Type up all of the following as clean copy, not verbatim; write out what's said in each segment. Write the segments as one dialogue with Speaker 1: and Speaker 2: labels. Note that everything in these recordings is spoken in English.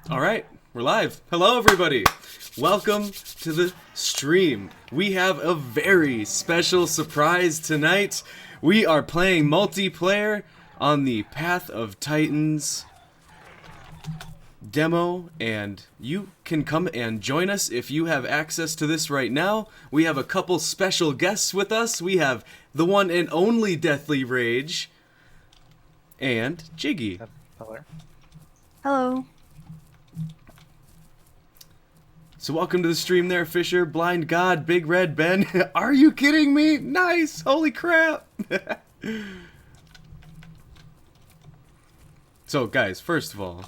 Speaker 1: All right, we're live. Hello, everybody. Welcome to the stream. We have a very special surprise tonight. We are playing multiplayer on the Path of Titans demo, and you can come and join us if you have access to this right now. We have a couple special guests with us. We have the one and only Deathly Rage and Jiggy.
Speaker 2: Hello.
Speaker 3: Hello.
Speaker 1: So welcome to the stream there, Fisher, Blind God, Big Red Ben. Are you kidding me? Nice! Holy crap! So guys, first of all,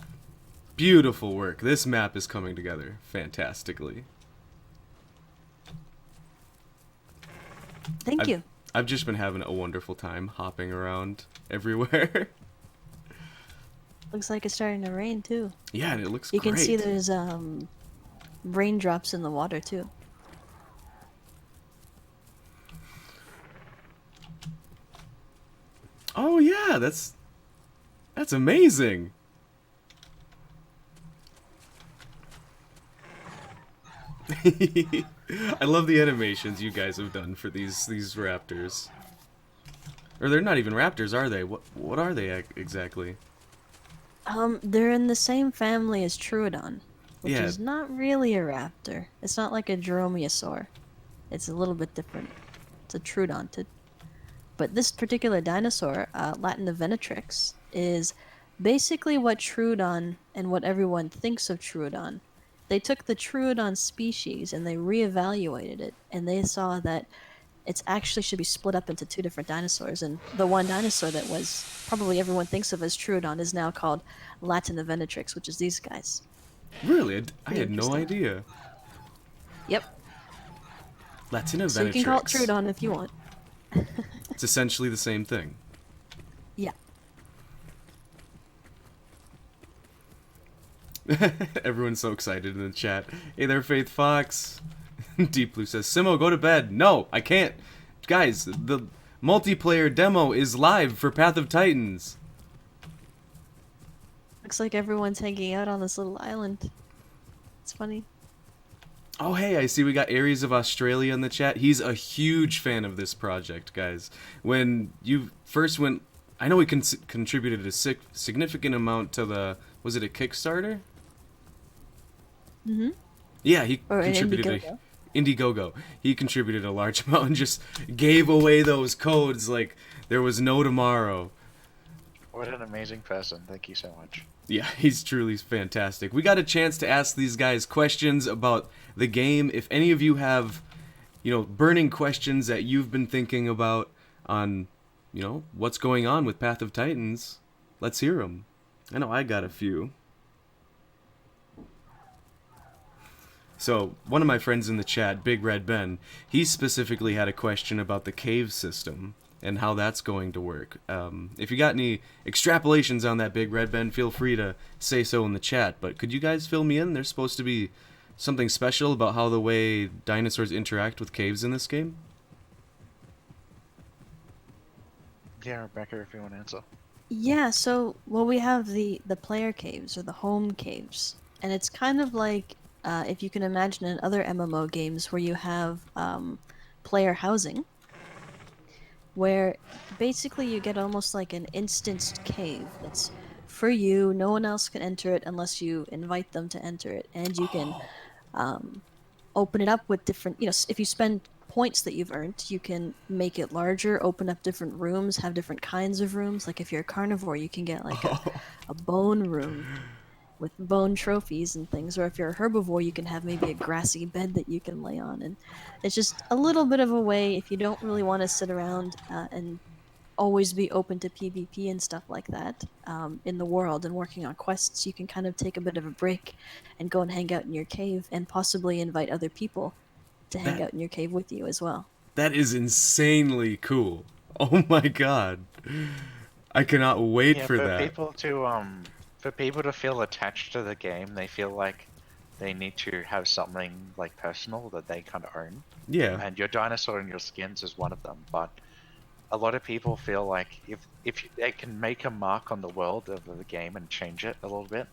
Speaker 1: beautiful work. This map is coming together fantastically.
Speaker 3: Thank you.
Speaker 1: I've just been having a wonderful time hopping around everywhere.
Speaker 3: Looks like it's starting to rain too.
Speaker 1: Yeah, and it looks
Speaker 3: You
Speaker 1: great.
Speaker 3: can see there's raindrops in the water too.
Speaker 1: Oh yeah, that's amazing. I love the animations you guys have done for these raptors. Or they're not even raptors, are they? What are they exactly?
Speaker 3: They're in the same family as Troodon, which
Speaker 1: Yeah.
Speaker 3: is not really a raptor. It's not like a dromaeosaur. It's a little bit different. It's a troodontid. But this particular dinosaur, Latinovenatrix, is basically what Troodon and what everyone thinks of Troodon. They took the Troodon species and they reevaluated it, and they saw that it's actually should be split up into two different dinosaurs, and the one dinosaur that was probably everyone thinks of as Troodon is now called Latinovenatrix, which is these guys.
Speaker 1: Really? I had no
Speaker 3: Interesting.
Speaker 1: idea.
Speaker 3: Yep.
Speaker 1: Latinovenatrix.
Speaker 3: So you can call it Troodon if you want.
Speaker 1: It's essentially the same thing.
Speaker 3: Yeah.
Speaker 1: Everyone's so excited in the chat. Hey there, Faith Fox. Deep Blue says, Simo, go to bed. No, I can't. Guys, the multiplayer demo is live for Path of Titans.
Speaker 3: Looks like everyone's hanging out on this little island. It's funny.
Speaker 1: Oh, hey, I see we got Aries of Australia in the chat. He's a huge fan of this project, guys. When you first went... I know he contributed a significant amount to the... Was it a Kickstarter?
Speaker 3: Mm-hmm.
Speaker 1: Yeah, he
Speaker 3: Or an
Speaker 1: contributed...
Speaker 3: Indiegogo.
Speaker 1: Indiegogo. He contributed a large amount and just gave away those codes like there was no tomorrow.
Speaker 2: What an amazing person. Thank you so much.
Speaker 1: Yeah, he's truly fantastic. We got a chance to ask these guys questions about the game. If any of you have, burning questions that you've been thinking about on, what's going on with Path of Titans, let's hear them. I know I got a few. So, one of my friends in the chat, Big Red Ben, he specifically had a question about the cave system and how that's going to work. If you got any extrapolations on that, Big Red Ben, feel free to say so in the chat. But could you guys fill me in? There's supposed to be something special about how the way dinosaurs interact with caves in this game?
Speaker 2: Yeah, Rebecca, if you want to answer.
Speaker 3: Yeah, so, well, we have the player caves, or the home caves. And it's kind of like, if you can imagine in other MMO games where you have player housing, where basically you get almost like an instanced cave that's for you. No one else can enter it unless you invite them to enter it. And you can open it up with different, if you spend points that you've earned, you can make it larger, open up different rooms, have different kinds of rooms. Like if you're a carnivore, you can get like a bone room with bone trophies and things, or if you're a herbivore, you can have maybe a grassy bed that you can lay on. And it's just a little bit of a way, if you don't really want to sit around and always be open to PvP and stuff like that in the world and working on quests, you can kind of take a bit of a break and go and hang out in your cave and possibly invite other people to hang out in your cave with you as well.
Speaker 1: That is insanely cool. Oh my god. I cannot wait for that.
Speaker 2: For people to feel attached to the game, they feel like they need to have something like personal that they kind of own.
Speaker 1: Yeah.
Speaker 2: And your dinosaur and your skins is one of them. But a lot of people feel like if they can make a mark on the world of the game and change it a little bit,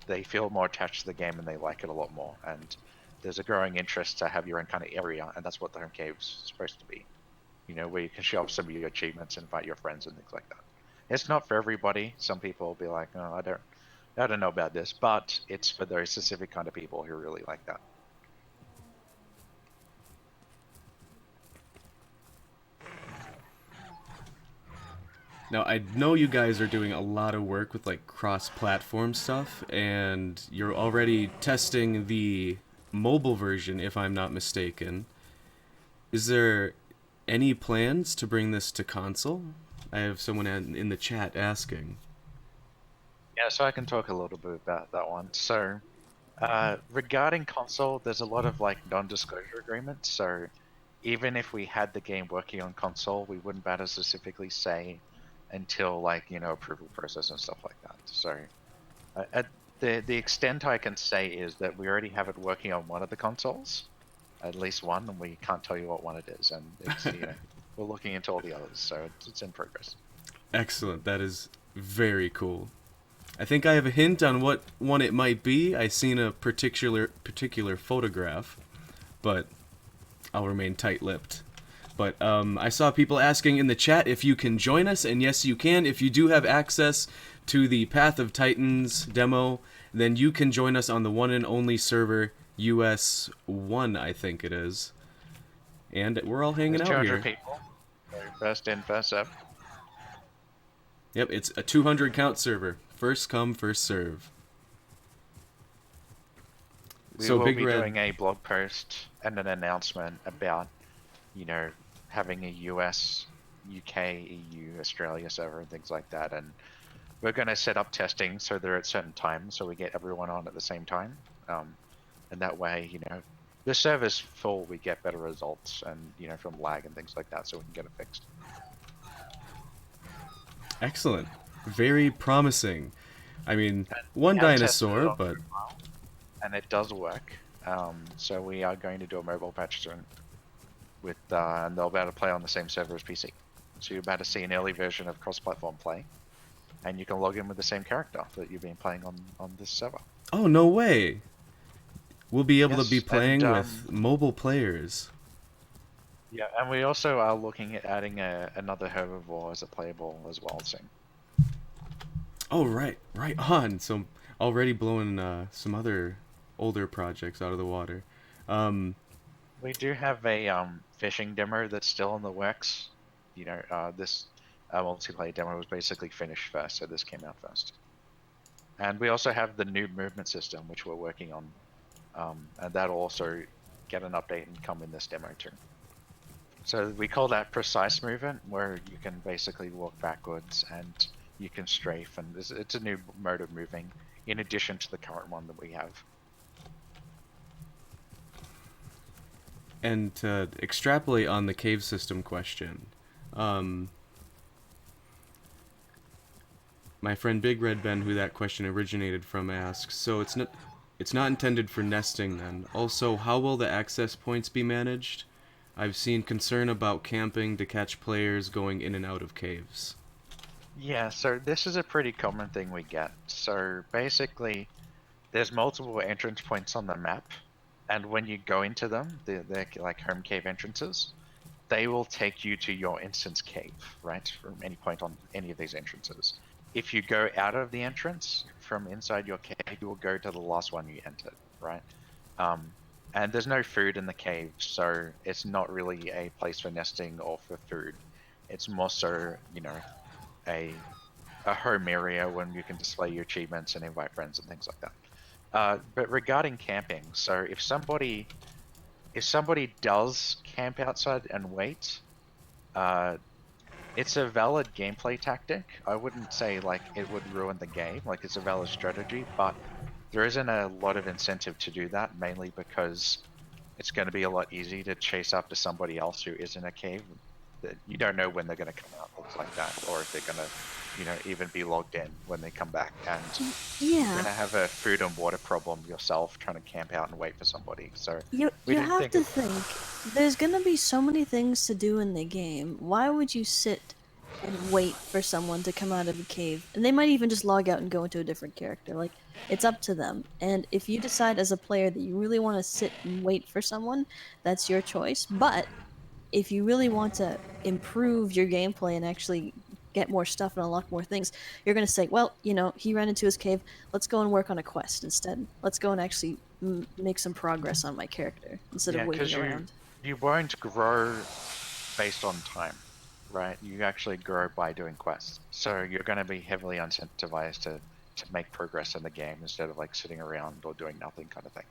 Speaker 2: they feel more attached to the game and they like it a lot more. And there's a growing interest to have your own kind of area, and that's what the home cave's supposed to be. You know, where you can show off some of your achievements and invite your friends and things like that. It's not for everybody. Some people will be like, "Oh, I don't know about this," but it's for those specific kind of people who really like that.
Speaker 1: Now, I know you guys are doing a lot of work with like cross-platform stuff, and you're already testing the mobile version, if I'm not mistaken. Is there any plans to bring this to console? I have someone in the chat asking.
Speaker 2: Yeah, so I can talk a little bit about that one. So, regarding console, there's a lot of like non-disclosure agreements. So, even if we had the game working on console, we wouldn't be able to specifically say until like approval process and stuff like that. So, at the extent I can say is that we already have it working on one of the consoles, at least one, and we can't tell you what one it is, and it's we're looking into all the others, so it's in progress.
Speaker 1: Excellent. That is very cool. I think I have a hint on what one it might be. I seen a particular photograph, but I'll remain tight-lipped. But I saw people asking in the chat if you can join us, and yes, you can. If you do have access to the Path of Titans demo, then you can join us on the one and only server US 1, I think it is. And we're all hanging
Speaker 2: There's
Speaker 1: out
Speaker 2: 200
Speaker 1: here.
Speaker 2: people. So first in, first serve.
Speaker 1: Yep, it's a 200 count server. First come, first serve.
Speaker 2: We
Speaker 1: So
Speaker 2: will
Speaker 1: Big
Speaker 2: be
Speaker 1: Red,
Speaker 2: doing a blog post and an announcement about, having a US, UK, EU, Australia server and things like that. And we're going to set up testing so they're at certain times so we get everyone on at the same time. And that way, the server's full, we get better results and, from lag and things like that, so we can get it fixed.
Speaker 1: excellent. Very promising. I mean,
Speaker 2: And
Speaker 1: one
Speaker 2: we have tested it
Speaker 1: dinosaur,
Speaker 2: on
Speaker 1: but
Speaker 2: mobile, and it does work. So we are going to do a mobile patch soon with, and they'll be able to play on the same server as PC. So you're about to see an early version of cross-platform play, and you can log in with the same character that you've been playing on this server.
Speaker 1: oh, no way. We'll be able to be
Speaker 2: Yes,
Speaker 1: playing
Speaker 2: and
Speaker 1: with mobile players.
Speaker 2: yeah, and we also are looking at adding another Herbivore as a playable as well soon.
Speaker 1: Oh, right on. So already blowing some other older projects out of the water.
Speaker 2: We do have a fishing demo that's still in the works. This multiplayer demo was basically finished first, so this came out first. And we also have the new movement system, which we're working on, and that'll also get an update and come in this demo too. So we call that precise movement, where you can basically walk backwards and you can strafe, and it's a new mode of moving in addition to the current one that we have.
Speaker 1: And to extrapolate on the cave system question, my friend Big Red Ben, who that question originated from, asks, so it's not intended for nesting then. Also, how will the access points be managed? I've seen concern about camping to catch players going in and out of caves.
Speaker 2: Yeah, so this is a pretty common thing we get. So basically, there's multiple entrance points on the map, and when you go into them, they're like home cave entrances. They will take you to your instance cave, right, from any point on any of these entrances. If you go out of the entrance from inside your cave, you will go to the last one you entered, right? And there's no food in the cave, so it's not really a place for nesting or for food. It's more so, a home area when you can display your achievements and invite friends and things like that. But regarding camping, so if somebody does camp outside and wait, it's a valid gameplay tactic. I wouldn't say like it would ruin the game, like it's a valid strategy, but there isn't a lot of incentive to do that, mainly because it's going to be a lot easier to chase after somebody else who is in a cave. That you don't know when they're going to come out, things like that, or if they're going to, even be logged in when they come back. And you're going to have a food and water problem yourself trying to camp out and wait for somebody. So
Speaker 3: You
Speaker 2: we
Speaker 3: you
Speaker 2: didn't
Speaker 3: have
Speaker 2: think
Speaker 3: to
Speaker 2: it-
Speaker 3: think there's gonna be so many things to do in the game. Why would you sit and wait for someone to come out of the cave. And they might even just log out and go into a different character. Like, it's up to them. And if you decide as a player that you really want to sit and wait for someone, that's your choice. But if you really want to improve your gameplay and actually get more stuff and unlock more things, you're going to say, well, he ran into his cave. Let's go and work on a quest instead. Let's go and actually make some progress on my character instead of
Speaker 2: Yeah,
Speaker 3: waiting
Speaker 2: because
Speaker 3: around.
Speaker 2: you won't grow based on time, right? You actually grow by doing quests. So you're going to be heavily incentivized to make progress in the game instead of like sitting around or doing nothing kind of thing.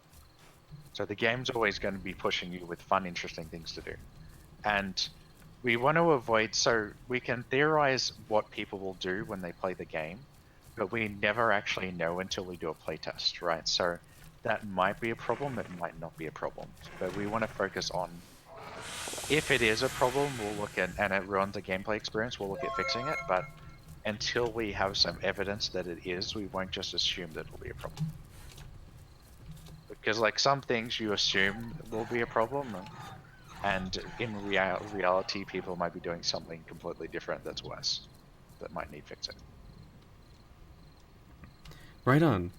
Speaker 2: So the game's always going to be pushing you with fun, interesting things to do. And we want to avoid, so we can theorize what people will do when they play the game, but we never actually know until we do a playtest, right? So that might be a problem, it might not be a problem. But we want to focus on, if it is a problem, we'll look at, and it ruins the gameplay experience, we'll look at fixing it. But until we have some evidence that it is, we won't just assume that it'll be a problem. Because like some things you assume will be a problem, and in reality, people might be doing something completely different that's worse, that might need fixing.
Speaker 1: Right on.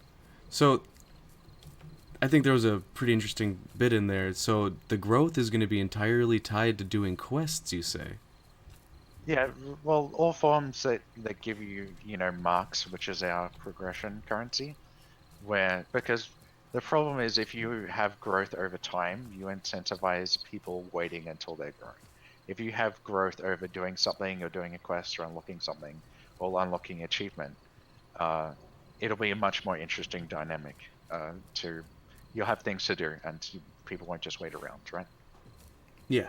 Speaker 1: So I think there was a pretty interesting bit in there. So the growth is going to be entirely tied to doing quests, you say?
Speaker 2: Yeah, well, all forms that give you, marks, which is our progression currency, because the problem is if you have growth over time, you incentivize people waiting until they're growing. If you have growth over doing something or doing a quest or unlocking something or unlocking achievement, it'll be a much more interesting dynamic. You'll have things to do and people won't just wait around, right?
Speaker 1: Yeah.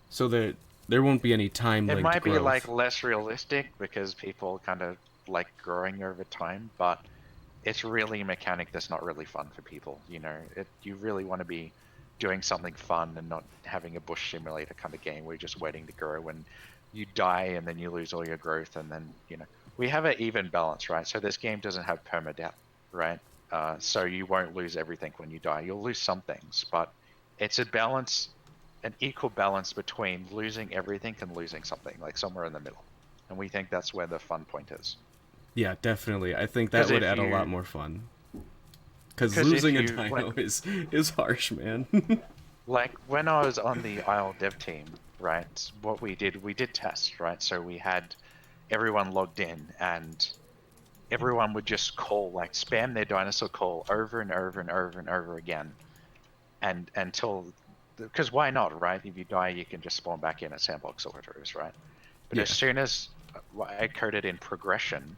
Speaker 1: So there won't be any time
Speaker 2: It
Speaker 1: linked
Speaker 2: might be
Speaker 1: growth.
Speaker 2: like less realistic because people kind of like growing over time, but it's really a mechanic that's not really fun for people. You really want to be doing something fun and not having a bush simulator kind of game where you're just waiting to grow when you die and then you lose all your growth. And then, we have an even balance, right? So this game doesn't have permadeath, right? So you won't lose everything when you die. You'll lose some things, but it's a balance, an equal balance between losing everything and losing something, like somewhere in the middle. And we think that's where the fun point is.
Speaker 1: Yeah, definitely. I think that
Speaker 2: Because
Speaker 1: would
Speaker 2: if
Speaker 1: add a lot
Speaker 2: you,
Speaker 1: more fun. Because
Speaker 2: because if
Speaker 1: losing a
Speaker 2: you,
Speaker 1: dino is harsh, man.
Speaker 2: like when I was on the Isle dev team, right, what we did tests, right? So we had everyone logged in and everyone would just call, like spam their dinosaur call over and over and over and over again. And until, because why not, right? If you die, you can just spawn back in at sandbox or whatever it is, right? But
Speaker 1: Yeah.
Speaker 2: as soon as I coded in progression,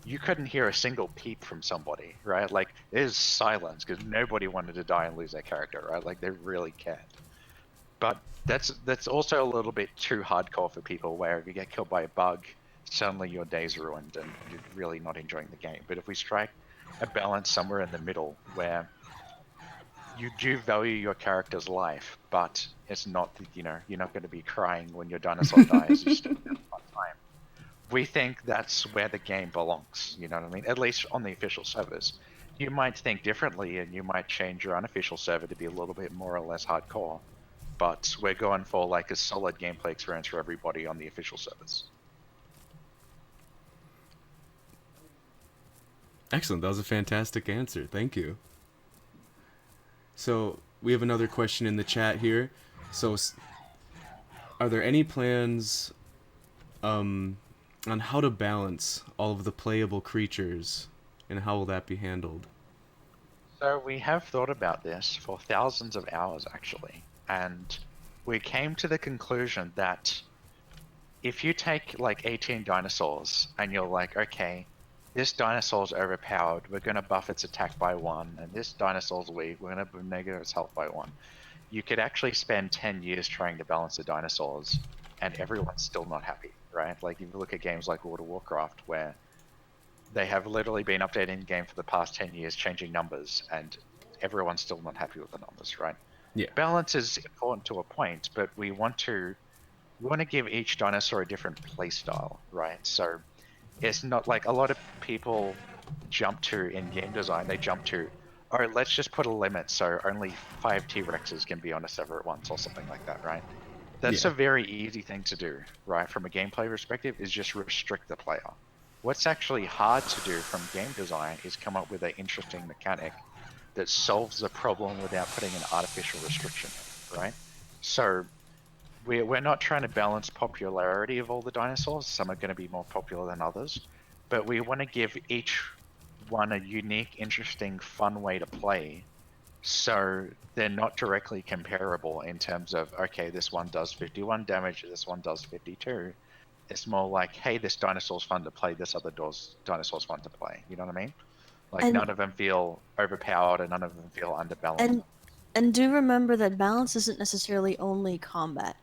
Speaker 2: you couldn't hear a single peep from somebody, right? Like there's silence because nobody wanted to die and lose their character, right? Like they really cared. But that's also a little bit too hardcore for people where if you get killed by a bug, suddenly your day's ruined and you're really not enjoying the game. But if we strike a balance somewhere in the middle where you do value your character's life, but it's not, you're not going to be crying when your dinosaur dies. You still have a fun time. We think that's where the game belongs. You know what I mean? At least on the official servers. You might think differently and you might change your unofficial server to be a little bit more or less hardcore. But we're going for like a solid gameplay experience for everybody on the official servers.
Speaker 1: Excellent. That was a fantastic answer. Thank you. So we have another question in the chat here. So, are there any plans on how to balance all of the playable creatures, and how will that be handled?
Speaker 2: So we have thought about this for thousands of hours actually, and we came to the conclusion that if you take like 18 dinosaurs and you're like, okay, this dinosaur's overpowered, we're going to buff its attack by 1, and this dinosaur's weak, we're going to negate its health by 1. You could actually spend 10 years trying to balance the dinosaurs, and everyone's still not happy, right? Like if you look at games like World of Warcraft, where they have literally been updating the game for the past 10 years, changing numbers, and everyone's still not happy with the numbers, right?
Speaker 1: Yeah.
Speaker 2: Balance is important to a point, but we want to give each dinosaur a different play style, right? So it's not like a lot of people jump to in game design, they jump to, all right, let's just put a limit so only 5 T-Rexes can be on a server at once or something like that, right? That's
Speaker 1: Yeah.
Speaker 2: a very easy thing to do, right? From a gameplay perspective, is just restrict the player. What's actually hard to do from game design is come up with an interesting mechanic that solves the problem without putting an artificial restriction in, right? So we're not trying to balance popularity of all the dinosaurs. Some are going to be more popular than others, but we want to give each one a unique, interesting, fun way to play. So they're not directly comparable in terms of, okay, this one does 51 damage, this one does 52. It's more like, hey, this dinosaur's fun to play, this other dinosaur's fun to play. You know what I mean? Like
Speaker 3: And
Speaker 2: none of them feel overpowered and none of them feel underbalanced.
Speaker 3: and and do remember that balance isn't necessarily only combat.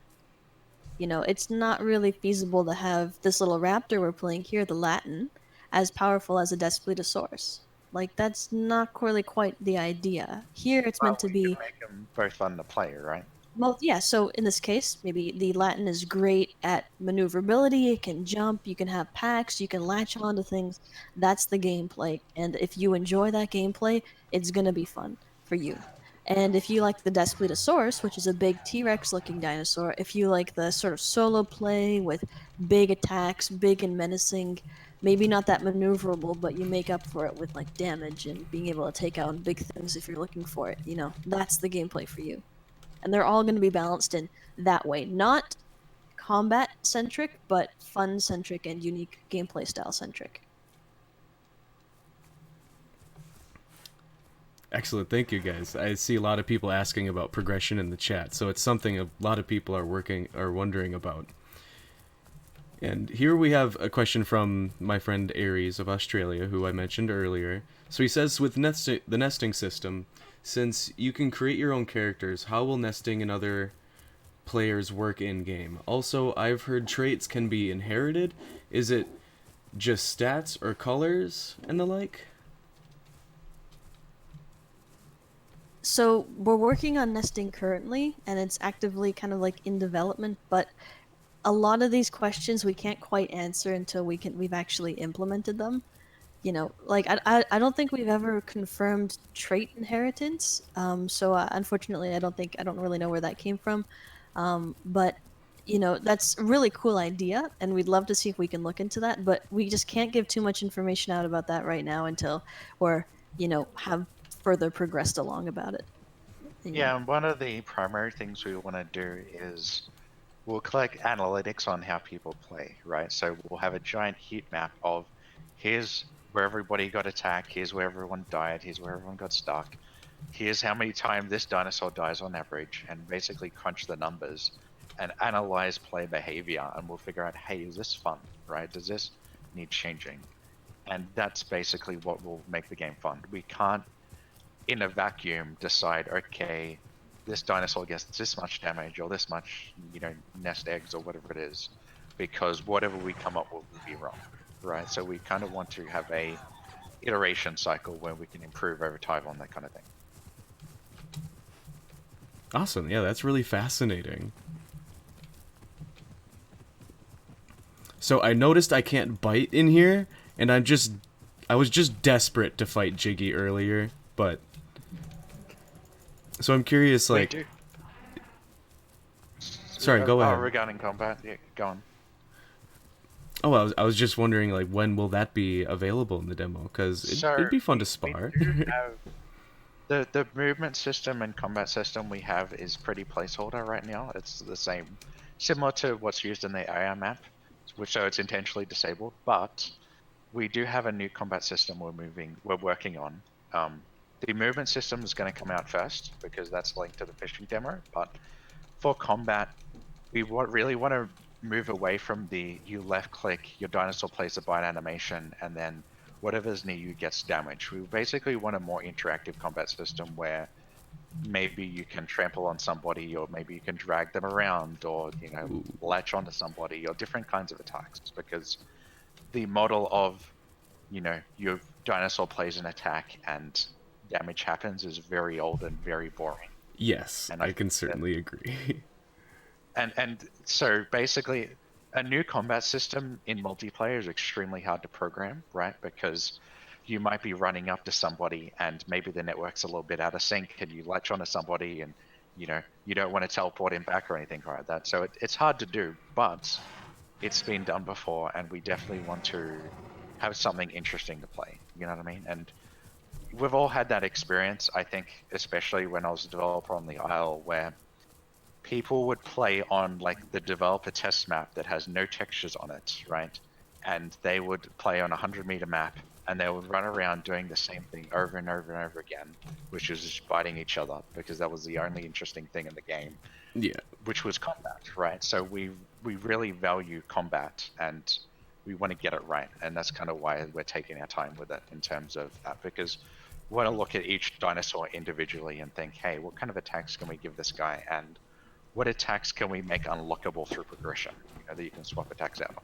Speaker 3: It's not really feasible to have this little raptor we're playing here, the Latin, as powerful as a Despledosaurus. Like, that's not really quite the idea. Here, it's meant
Speaker 2: Well,
Speaker 3: to
Speaker 2: we can
Speaker 3: be,
Speaker 2: make them both fun to play, right?
Speaker 3: well, yeah, so in this case, maybe the Latin is great at maneuverability, it can jump, you can have packs, you can latch onto things. That's the gameplay. And if you enjoy that gameplay, it's going to be fun for you. And if you like the Despledosaurus, which is a big T-Rex looking dinosaur, if you like the sort of solo play with big attacks, big and menacing, maybe not that maneuverable, but you make up for it with like damage and being able to take out big things if you're looking for it, that's the gameplay for you. And they're all going to be balanced in that way. Not combat centric, but fun centric and unique gameplay style centric.
Speaker 1: Excellent. Thank you, guys. I see a lot of people asking about progression in the chat, so it's something a lot of people are wondering about. And here we have a question from my friend Aries of Australia, who I mentioned earlier. So he says, with the nesting system, since you can create your own characters, how will nesting and other players work in game? Also, I've heard traits can be inherited. Is it just stats or colors and the like?
Speaker 3: So we're working on nesting currently, and it's actively kind of like in development, but a lot of these questions we can't quite answer until we've actually implemented them. Like I don't think we've ever confirmed trait inheritance. So unfortunately, I don't really know where that came from. But that's a really cool idea, and we'd love to see if we can look into that. But we just can't give too much information out about that right now until we're have further progressed along about it.
Speaker 2: Yeah, and one of the primary things we want to do is we'll collect analytics on how people play, right? So we'll have a giant heat map of here's where everybody got attacked, here's where everyone died, here's where everyone got stuck, here's how many times this dinosaur dies on average, and basically crunch the numbers and analyze play behavior, and we'll figure out, hey, is this fun, right? Does this need changing? And that's basically what will make the game fun. We can't, in a vacuum, decide, okay, this dinosaur gets this much damage or this much, nest eggs or whatever it is, because whatever we come up with will be wrong, right? So we kind of want to have a iteration cycle where we can improve over time on that kind of thing.
Speaker 1: Awesome. Yeah, that's really fascinating. So I noticed I can't bite in here, and I was just desperate to fight Jiggy earlier, but so I'm curious, like,
Speaker 2: We do.
Speaker 1: Sorry, go ahead.
Speaker 2: Regarding combat, yeah, go on.
Speaker 1: Oh, I was just wondering, like, when will that be available in the demo? Because it'd be fun to spar.
Speaker 2: We do have the movement system and combat system we have is pretty placeholder right now. It's the same, similar to what's used in the AI map, which so it's intentionally disabled. But we do have a new combat system we're working on. The movement system is going to come out first because that's linked to the fishing demo. But for combat, we really want to move away from you left click, your dinosaur plays a bite animation, and then whatever's near you gets damaged. We basically want a more interactive combat system where maybe you can trample on somebody, or maybe you can drag them around, or latch onto somebody, or different kinds of attacks. Because the model of your dinosaur plays an attack and damage happens is very old and very boring.
Speaker 1: Yes,
Speaker 2: And
Speaker 1: I can certainly agree.
Speaker 2: And so basically, a new combat system in multiplayer is extremely hard to program, right? Because you might be running up to somebody and maybe the network's a little bit out of sync, and you latch onto somebody and you don't want to teleport him back or anything like that. So it's hard to do, but it's been done before, and we definitely want to have something interesting to play. You know what I mean? And we've all had that experience, I think, especially when I was a developer on the Isle, where people would play on like the developer test map that has no textures on it, right? And they would play on a 100-meter map, and they would run around doing the same thing over and over and over again, which was just biting each other, because that was the only interesting thing in the game,
Speaker 1: Yeah.
Speaker 2: which was combat, right? So we really value combat, and we want to get it right, and that's kind of why we're taking our time with it in terms of that, because we want to look at each dinosaur individually and think, hey, what kind of attacks can we give this guy, and what attacks can we make unlockable through progression, that you can swap attacks out on.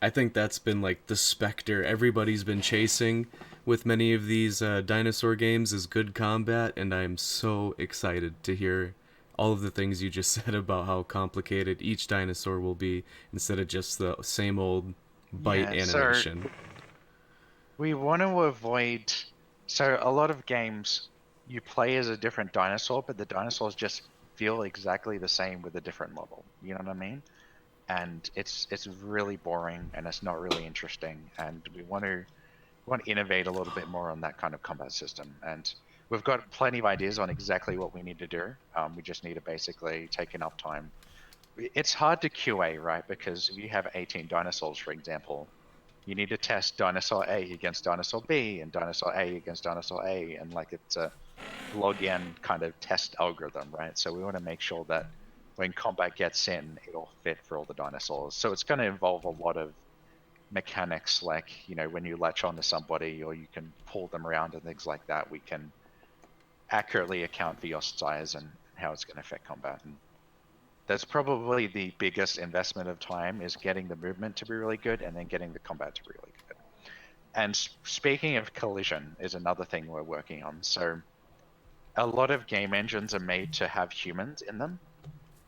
Speaker 1: I think that's been like the specter everybody's been chasing with many of these dinosaur games is good combat, and I'm so excited to hear all of the things you just said about how complicated each dinosaur will be instead of just the same old bite
Speaker 2: Yeah, so
Speaker 1: animation.
Speaker 2: we want to avoid. So a lot of games, you play as a different dinosaur, but the dinosaurs just feel exactly the same with a different model. You know what I mean? And it's really boring, and it's not really interesting. And we want to innovate a little bit more on that kind of combat system. And we've got plenty of ideas on exactly what we need to do. We just need to basically take enough time. It's hard to QA, right? Because if you have 18 dinosaurs, for example, you need to test dinosaur A against dinosaur B and dinosaur A against dinosaur A, and like it's a log n kind of test algorithm, right? So we want to make sure that when combat gets in, it'll fit for all the dinosaurs. So it's going to involve a lot of mechanics, like when you latch onto somebody or you can pull them around and things like that. We can accurately account for your size and how it's going to affect combat. And that's probably the biggest investment of time, is getting the movement to be really good and then getting the combat to be really good. And speaking of collision is another thing we're working on. So a lot of game engines are made to have humans in them.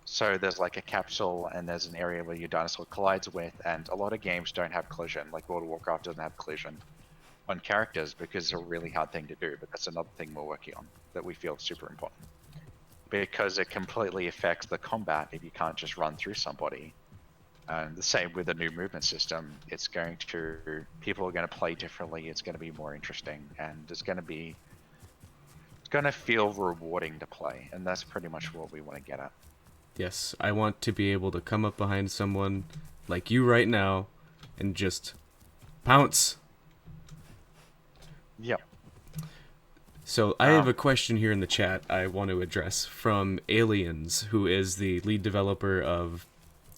Speaker 2: So there's like a capsule and there's an area where your dinosaur collides with, and a lot of games don't have collision. Like World of Warcraft doesn't have collision on characters because it's a really hard thing to do, but that's another thing we're working on that we feel super important. Because it completely affects the combat if you can't just run through somebody. And the same with the new movement system. People are going to play differently. It's going to be more interesting, and it's going to feel rewarding to play. And that's pretty much what we want to get at.
Speaker 1: Yes, I want to be able to come up behind someone like you right now and just pounce.
Speaker 2: Yep.
Speaker 1: So I have a question here in the chat I want to address from Aliens, who is the lead developer of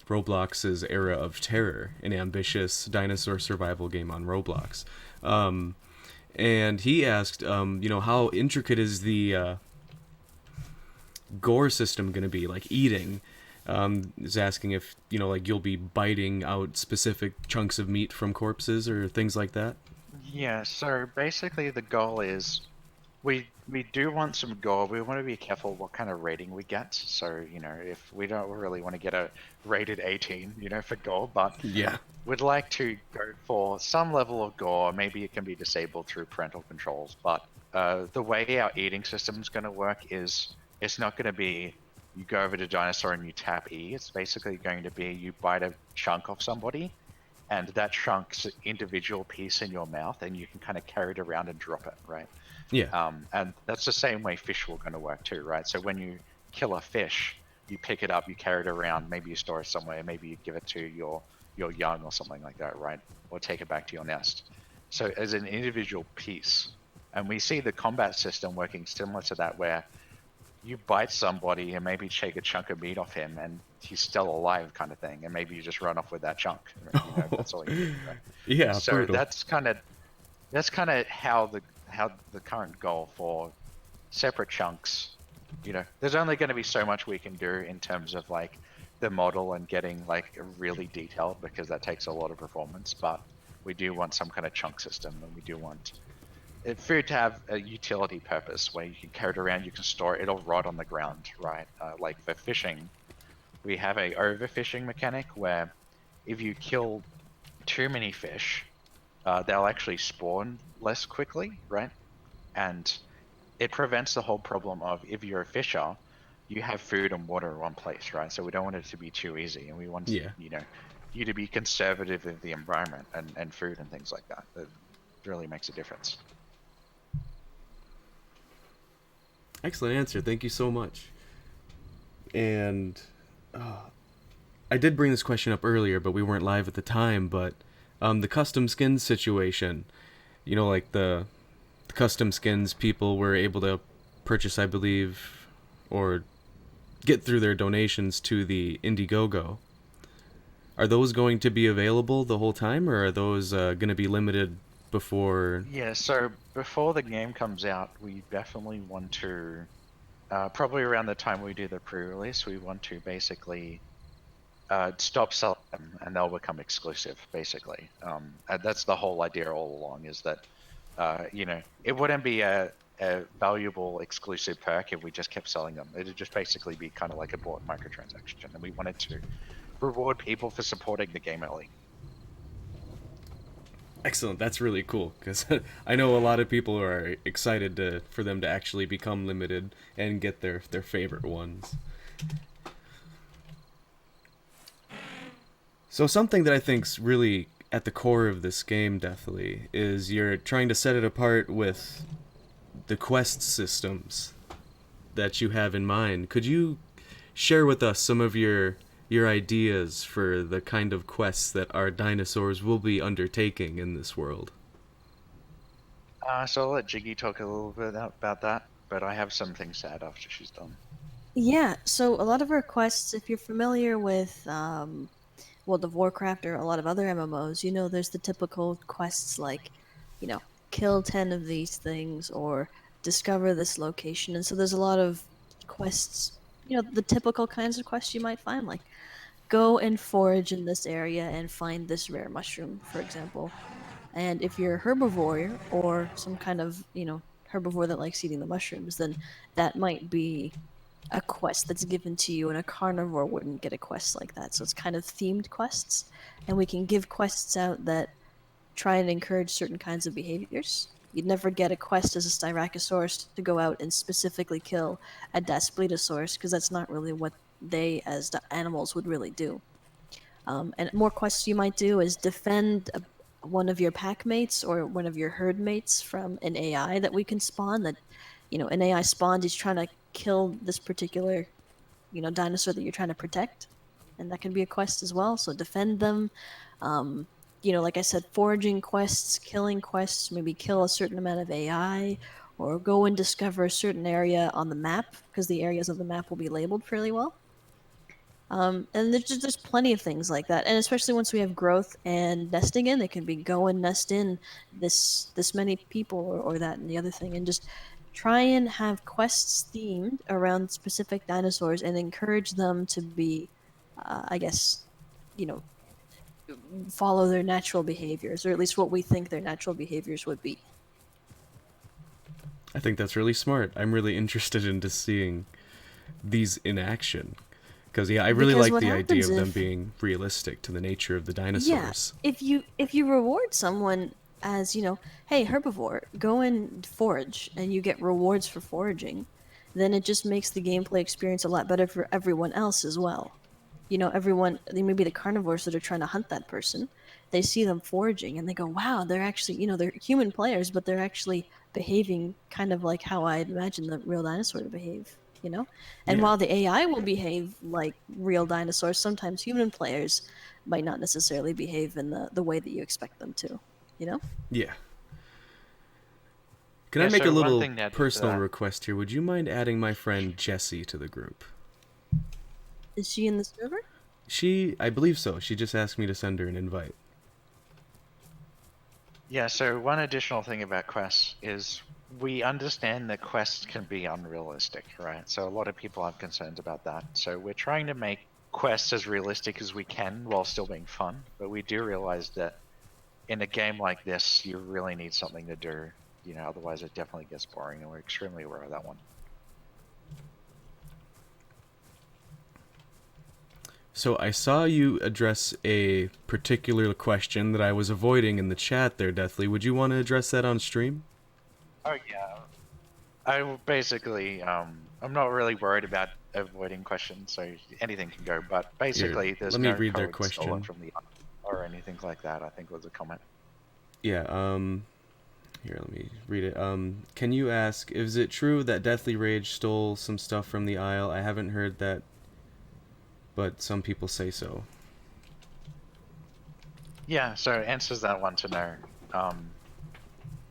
Speaker 1: Roblox's Era of Terror, an ambitious dinosaur survival game on Roblox. And he asked, how intricate is the gore system going to be, like eating? Is asking if, you'll be biting out specific chunks of meat from corpses or things like that.
Speaker 2: Yeah, so basically the goal is we do want some gore. We want to be careful what kind of rating we get. So, if we don't really want to get a rated 18, for gore, but
Speaker 1: Yeah.
Speaker 2: we'd like to go for some level of gore. Maybe it can be disabled through parental controls, but the way our eating system is going to work is it's not going to be you go over to dinosaur and you tap E. It's basically going to be you bite a chunk off somebody, and that chunk's an individual piece in your mouth, and you can kind of carry it around and drop it, right?
Speaker 1: Yeah.
Speaker 2: And that's the same way fish will going to work too, right? So when you kill a fish, you pick it up, you carry it around, maybe you store it somewhere, maybe you give it to your young or something like that, right? Or take it back to your nest. So as an individual piece. And we see the combat system working similar to that, where you bite somebody and maybe take a chunk of meat off him and he's still alive, kind of thing, and maybe you just run off with that chunk. That's all you do, right?
Speaker 1: Yeah,
Speaker 2: So
Speaker 1: brutal.
Speaker 2: that's kind of how the current goal for separate chunks. There's only going to be so much we can do in terms of like the model and getting like really detailed, because that takes a lot of performance. But we do want some kind of chunk system, and we do want food to have a utility purpose where you can carry it around, you can store it, it'll rot on the ground, right? Like for fishing, we have a overfishing mechanic where if you kill too many fish, they'll actually spawn less quickly, right? And it prevents the whole problem of if you're a fisher, you have food and water in one place, right? So we don't want it to be too easy, and we want
Speaker 1: Yeah.
Speaker 2: you to be conservative of the environment and food and things like that. It really makes a difference.
Speaker 1: Excellent answer. Thank you so much. And I did bring this question up earlier, but we weren't live at the time. But the custom skins situation, like the custom skins people were able to purchase, I believe, or get through their donations to the Indiegogo. Are those going to be available the whole time, or are those going to be limited before?
Speaker 2: Yeah, so before the game comes out, we definitely want to, probably around the time we do the pre-release, we want to basically stop selling them and they'll become exclusive, basically. And that's the whole idea all along, is that, it wouldn't be a valuable exclusive perk if we just kept selling them. It'd just basically be kind of like a bought microtransaction, and we wanted to reward people for supporting the game early.
Speaker 1: Excellent. That's really cool, because I know a lot of people are excited for them to actually become limited and get their favorite ones. So something that I think's really at the core of this game, Deathly, is you're trying to set it apart with the quest systems that you have in mind. Could you share with us some of your ideas for the kind of quests that our dinosaurs will be undertaking in this world?
Speaker 2: So I'll let Jiggy talk a little bit about that, but I have some things to add after she's done.
Speaker 3: Yeah, so a lot of our quests, if you're familiar with World of Warcraft or a lot of other MMOs, there's the typical quests like, you know, kill 10 of these things or discover this location. And so there's a lot of quests, the typical kinds of quests you might find, like go and forage in this area and find this rare mushroom, for example. And if you're a herbivore or some kind of, herbivore that likes eating the mushrooms, then that might be a quest that's given to you, and a carnivore wouldn't get a quest like that. So it's kind of themed quests, and we can give quests out that try and encourage certain kinds of behaviors. You'd never get a quest as a Styracosaurus to go out and specifically kill a Daspletosaurus, because that's not really what they as animals would really do. And more quests you might do is defend one of your pack mates or one of your herd mates from an AI that we can spawn. That, an AI spawned, he's trying to kill this particular, dinosaur that you're trying to protect, and that can be a quest as well. So defend them. Like I said, foraging quests, killing quests, maybe kill a certain amount of AI, or go and discover a certain area on the map, because the areas of the map will be labeled fairly well. And there's plenty of things like that, and especially once we have growth and nesting in, it can be go and nest in this many people, or that and the other thing, and just try and have quests themed around specific dinosaurs and encourage them to be, I guess, you know, follow their natural behaviors, or at least what we think their natural behaviors would be.
Speaker 1: I think that's really smart. I'm really interested into seeing these in action. Because I really
Speaker 3: Because
Speaker 1: like
Speaker 3: what
Speaker 1: the idea
Speaker 3: happens
Speaker 1: of them
Speaker 3: if-
Speaker 1: being realistic to the nature of the
Speaker 3: Yeah,
Speaker 1: dinosaurs.
Speaker 3: if you reward someone as, hey, herbivore, go and forage, and you get rewards for foraging, then it just makes the gameplay experience a lot better for everyone else as well. Everyone, maybe the carnivores that are trying to hunt that person, they see them foraging and they go, wow, they're actually, they're human players, but they're actually behaving kind of like how I imagine the real dinosaur to behave. And
Speaker 1: Yeah,
Speaker 3: while the AI will behave like real dinosaurs, sometimes human players might not necessarily behave in the way that you expect them to, you know?
Speaker 1: yeah. Can I
Speaker 2: Yeah,
Speaker 1: make a
Speaker 2: so one
Speaker 1: little
Speaker 2: thing to add to
Speaker 1: personal
Speaker 2: that.
Speaker 1: request here? Would you mind adding my friend Jessie to the group?
Speaker 3: Is she in the server?
Speaker 1: I believe so. She just asked me to send her an invite.
Speaker 2: Yeah, so one additional thing about quests is we understand that quests can be unrealistic, right? So a lot of people have concerns about that. So we're trying to make quests as realistic as we can while still being fun, but we do realize that in a game like this, you really need something to do. Otherwise it definitely gets boring, and we're extremely aware of that one.
Speaker 1: So I saw you address a particular question that I was avoiding in the chat there, Deathly. Would you want to address that on stream?
Speaker 2: Oh yeah. basically, I'm not really worried about avoiding questions, so anything can go. But
Speaker 1: Here,
Speaker 2: basically, there's
Speaker 1: let me
Speaker 2: no
Speaker 1: read their
Speaker 2: code stolen
Speaker 1: question.
Speaker 2: from the or anything like that. I think was a comment.
Speaker 1: Yeah, here, let me read it. Can you ask, is it true that Deathly Rage stole some stuff from the Isle? I haven't heard that, but some people say so.
Speaker 2: Yeah, so answers that one to know.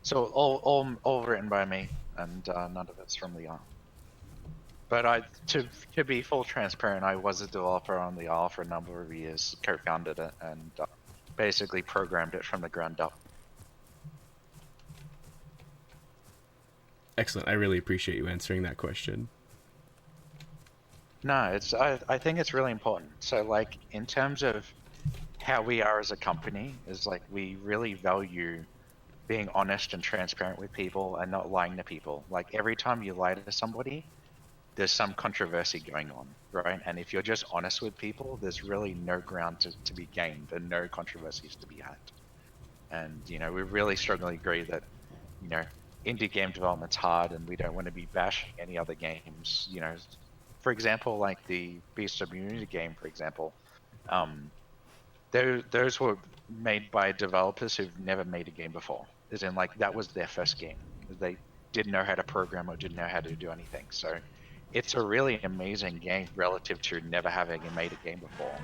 Speaker 2: So all written by me, and none of it's from the Isle. But to be full transparent, I was a developer on the Isle for a number of years, co-founded it, and basically programmed it from the ground up.
Speaker 1: Excellent. I really appreciate you answering that question.
Speaker 2: No, I think it's really important. So like in terms of how we are as a company is like we really value being honest and transparent with people and not lying to people. Like every time you lie to somebody, there's some controversy going on, right? And if you're just honest with people, there's really no ground to be gained and no controversies to be had. And, you know, we really strongly agree that, you know, indie game development's hard and we don't want to be bashing any other games. You know, for example, like the Beast of Immunity game, for example, um, those were made by developers who've never made a game before. As in, like, that was their first game. They didn't know how to program or didn't know how to do anything. So it's a really amazing game relative to never having made a game before.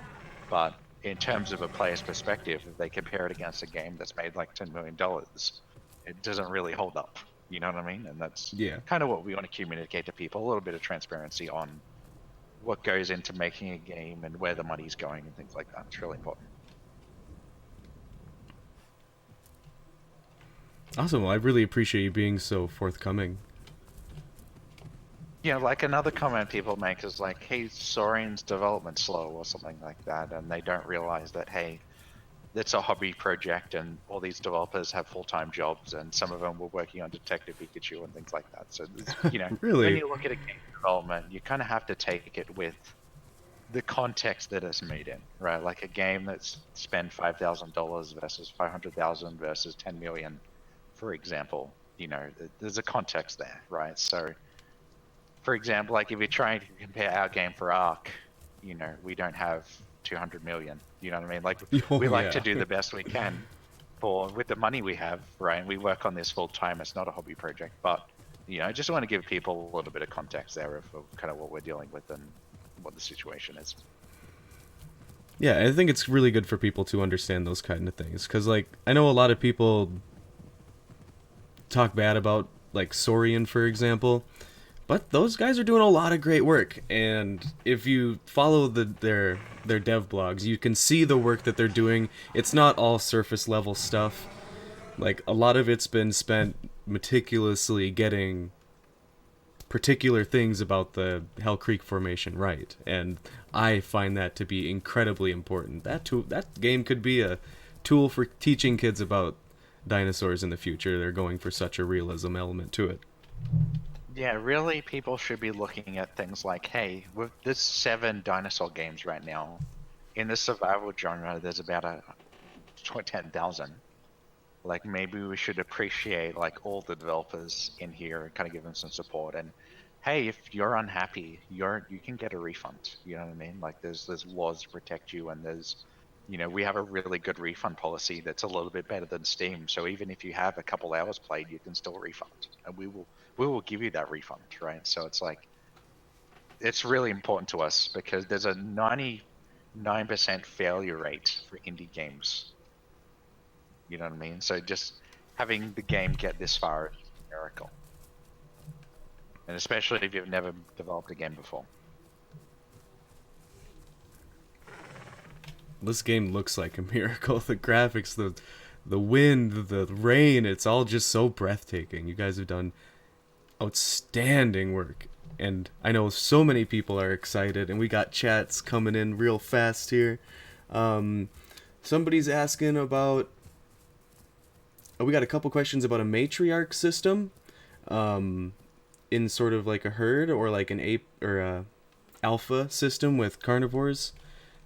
Speaker 2: But in terms of a player's perspective, if they compare it against a game that's made like $10 million, it doesn't really hold up. You know what I mean? And that's
Speaker 1: Yeah.
Speaker 2: kind of what we want to communicate to people, a little bit of transparency on what goes into making a game and where the money's going and things like that. It's really important.
Speaker 1: Awesome. Well, I really appreciate you being so forthcoming.
Speaker 2: Yeah, like another comment people make is like, hey, Saurian's development slow or something like that, and they don't realize that, hey, it's a hobby project and all these developers have full-time jobs and some of them were working on Detective Pikachu and things like that. So, you know, when
Speaker 1: Really?
Speaker 2: you look at a game development, you kind of have to take it with the context that it's made in, right? Like a game that's spent $5,000 versus 500,000 versus 10 million, for example, you know, there's a context there, right? So, for example, like if you're trying to compare our game for Ark, you know, we don't have 200 million. You know what I mean? Like
Speaker 1: Oh,
Speaker 2: we like to
Speaker 1: yeah.
Speaker 2: do the best we can for with the money we have, right? And we work on this full time. It's not a hobby project, but you know, I just want to give people a little bit of context there of kind of what we're dealing with and what the situation is.
Speaker 1: Yeah, I think it's really good for people to understand those kind of things. Because, like, I know a lot of people talk bad about, like, Saurian, for example. But those guys are doing a lot of great work, and if you follow their dev blogs, you can see the work that they're doing. It's not all surface level stuff. Like a lot of it's been spent meticulously getting particular things about the Hell Creek formation right, and I find that to be incredibly important. That game could be a tool for teaching kids about dinosaurs in the future. They're going for such a realism element to it.
Speaker 2: Yeah, really, people should be looking at things like, hey, with there's 7 dinosaur games right now. In the survival genre, there's about 10,000. Like maybe we should appreciate like all the developers in here and kind of give them some support. And hey, if you're unhappy, you can get a refund. You know what I mean? Like there's laws to protect you, and there's you know we have a really good refund policy that's a little bit better than Steam. So even if you have a couple hours played, you can still refund, and we will give you that refund, right? So it's like it's really important to us because there's a 99% failure rate for indie games. You know what I mean? So just having the game get this far is a miracle. And especially if you've never developed a game before.
Speaker 1: This game looks like a miracle. The graphics, the wind, the rain, it's all just so breathtaking. You guys have done outstanding work. And I know so many people are excited, and we got chats coming in real fast here. Um, Somebody's asking about. Oh, we got a couple questions about a matriarch system, um, in sort of like a herd or like an ape or a alpha system with carnivores.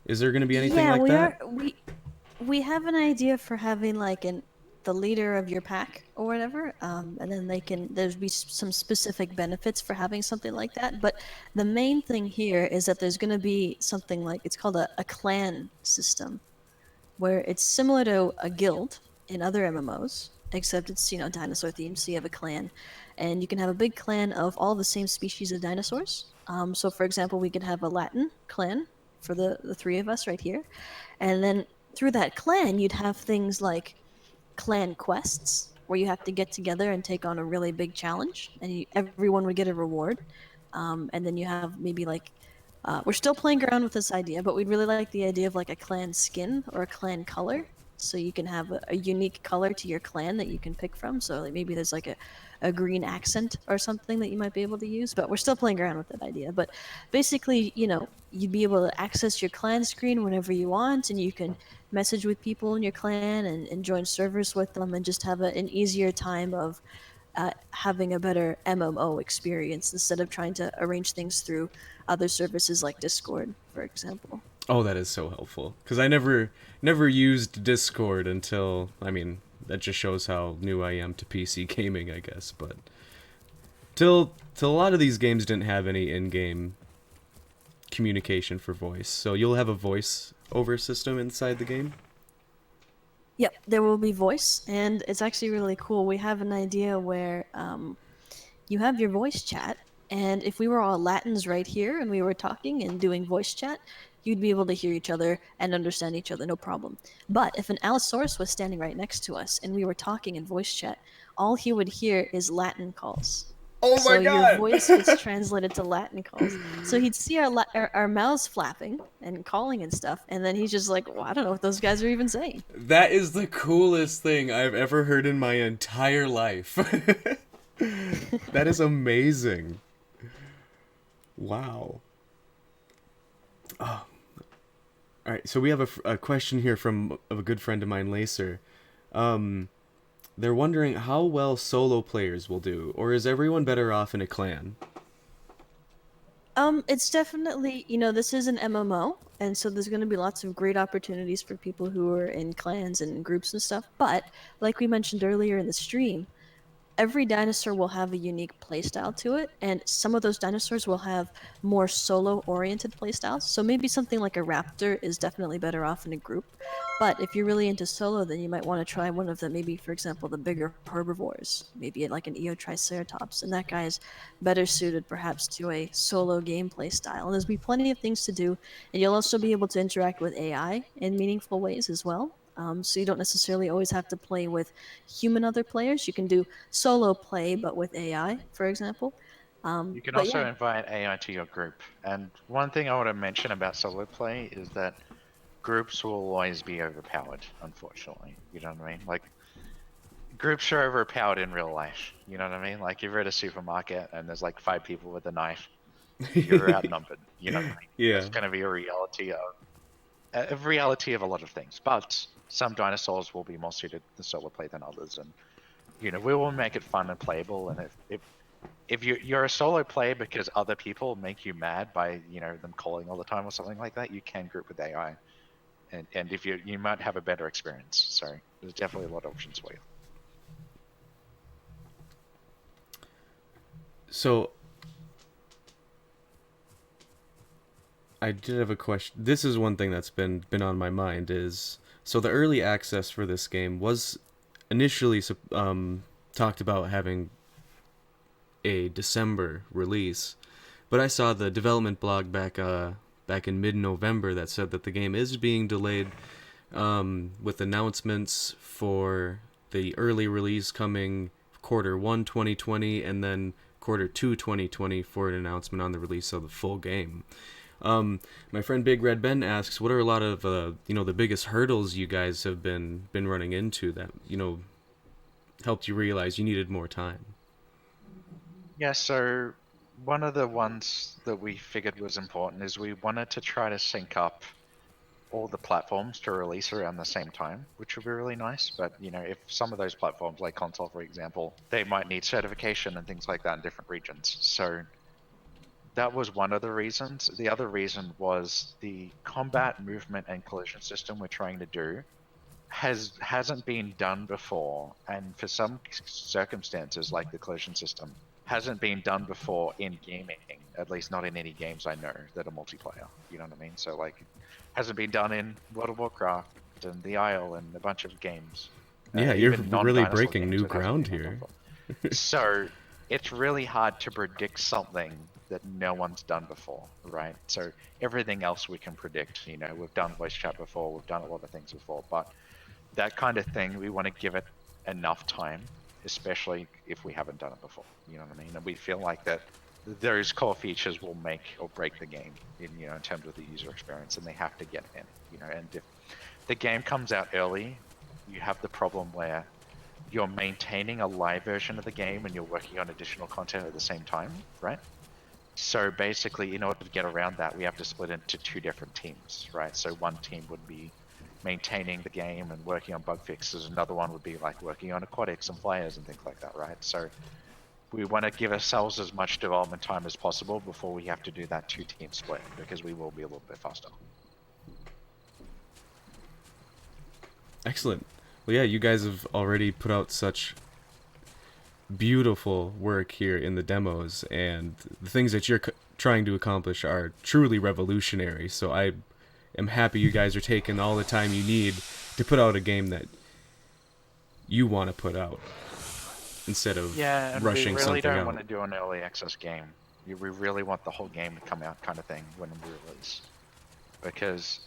Speaker 1: Is there going to be anything
Speaker 3: Yeah,
Speaker 1: like
Speaker 3: we
Speaker 1: that?
Speaker 3: are we have an idea for having like an the leader of your pack or whatever, and then there's be some specific benefits for having something like that. But the main thing here is that there's going to be something like it's called a clan system, where it's similar to a guild in other MMOs, except it's dinosaur themed. So you have a clan, and you can have a big clan of all the same species of dinosaurs. So for example, we could have a Latin clan for the three of us right here, and then through that clan, you'd have things like clan quests where you have to get together and take on a really big challenge, and everyone would get a reward. And then you have maybe like we're still playing around with this idea, but we'd really like the idea of like a clan skin or a clan color. So you can have a unique color to your clan that you can pick from. So like maybe there's like a green accent or something that you might be able to use. But we're still playing around with that idea. But basically, you'd be able to access your clan screen whenever you want, and you can message with people in your clan and join servers with them and just have an easier time of having a better MMO experience instead of trying to arrange things through other services like Discord, for example.
Speaker 1: Oh, that is so helpful. Because I never used Discord until, I mean, that just shows how new I am to PC gaming, I guess. But till a lot of these games didn't have any in-game communication for voice. So you'll have a voice over system inside the game.
Speaker 3: Yep, there will be voice, and it's actually really cool. We have an idea where you have your voice chat, and if we were all Latins right here and we were talking and doing voice chat, you'd be able to hear each other and understand each other, no problem. But if an Allosaurus was standing right next to us and we were talking in voice chat, all he would hear is Latin calls.
Speaker 1: Oh
Speaker 3: So your voice gets translated to Latin calls. So he'd see our mouths flapping and calling and stuff, and then he's just like, well, I don't know what those guys are even saying.
Speaker 1: That is the coolest thing I've ever heard in my entire life. That is amazing. Wow. Oh. All right, so we have a question here from a good friend of mine, Lacer. They're wondering how well solo players will do, or is everyone better off in a clan?
Speaker 3: It's definitely, this is an MMO, and so there's going to be lots of great opportunities for people who are in clans and groups and stuff. But, like we mentioned earlier in the stream, every dinosaur will have a unique playstyle to it, and some of those dinosaurs will have more solo-oriented playstyles. So maybe something like a raptor is definitely better off in a group. But if you're really into solo, then you might want to try one of the, maybe, for example, the bigger herbivores. Maybe like an Eotriceratops, and that guy is better suited perhaps to a solo gameplay style. And there's be plenty of things to do, and you'll also be able to interact with AI in meaningful ways as well. So you don't necessarily always have to play with human other players. You can do solo play, but with AI, for example.
Speaker 2: You can
Speaker 3: But
Speaker 2: also
Speaker 3: yeah,
Speaker 2: invite AI to your group. And one thing I want to mention about solo play is that groups will always be overpowered, unfortunately. You know what I mean? Like, groups are overpowered in real life. You know what I mean? Like, if you're at a supermarket and there's like 5 people with a knife, you're outnumbered. You know what I mean?
Speaker 1: Yeah.
Speaker 2: It's going to be a reality of a lot of things. But some dinosaurs will be more suited to solo play than others, and we will make it fun and playable. And if you're a solo player because other people make you mad by them calling all the time or something like that, you can group with AI, and if you might have a better experience. So there's definitely a lot of options for you.
Speaker 1: So I did have a question. This is one thing that's been on my mind is, so the early access for this game was initially talked about having a December release, but I saw the development blog back in mid-November that said that the game is being delayed, with announcements for the early release coming Q1 2020 and then Q2 2020 for an announcement on the release of the full game. My friend Big Red Ben asks, what are a lot of the biggest hurdles you guys have been running into that helped you realize you needed more time?
Speaker 2: Yeah, so one of the ones that we figured was important is we wanted to try to sync up all the platforms to release around the same time, which would be really nice. But if some of those platforms, like console for example, they might need certification and things like that in different regions. So that was one of the reasons. The other reason was the combat, movement, and collision system we're trying to do hasn't been done before, and for some circumstances, like the collision system, hasn't been done before in gaming. At least not in any games I know that are multiplayer. You know what I mean? So like, it hasn't been done in World of Warcraft and the Isle and a bunch of games.
Speaker 1: Yeah, you're
Speaker 2: Even
Speaker 1: really
Speaker 2: non-dinosaur
Speaker 1: breaking
Speaker 2: games,
Speaker 1: new
Speaker 2: it hasn't
Speaker 1: ground
Speaker 2: been done
Speaker 1: here.
Speaker 2: before. So it's really hard to predict something that no one's done before, right? So everything else we can predict. You know, we've done voice chat before, we've done a lot of things before, but that kind of thing, we want to give it enough time, especially if we haven't done it before. You know what I mean? And we feel like that those core features will make or break the game in terms of the user experience, and they have to get in. And if the game comes out early, you have the problem where you're maintaining a live version of the game and you're working on additional content at the same time, right? So basically, in order to get around that, we have to split into two different teams, right? So one team would be maintaining the game and working on bug fixes. Another one would be like working on aquatics and flyers and things like that, right? So we want to give ourselves as much development time as possible before we have to do that two-team split, because we will be a little bit faster.
Speaker 1: Excellent. Well, yeah, you guys have already put out such beautiful work here in the demos, and the things that you're trying to accomplish are truly revolutionary. So I am happy you guys are taking all the time you need to put out a game that you want to put out instead of
Speaker 2: and
Speaker 1: rushing
Speaker 2: we really
Speaker 1: something
Speaker 2: don't
Speaker 1: out.
Speaker 2: want to do an early access game. We really want the whole game to come out, kind of thing, when we release, because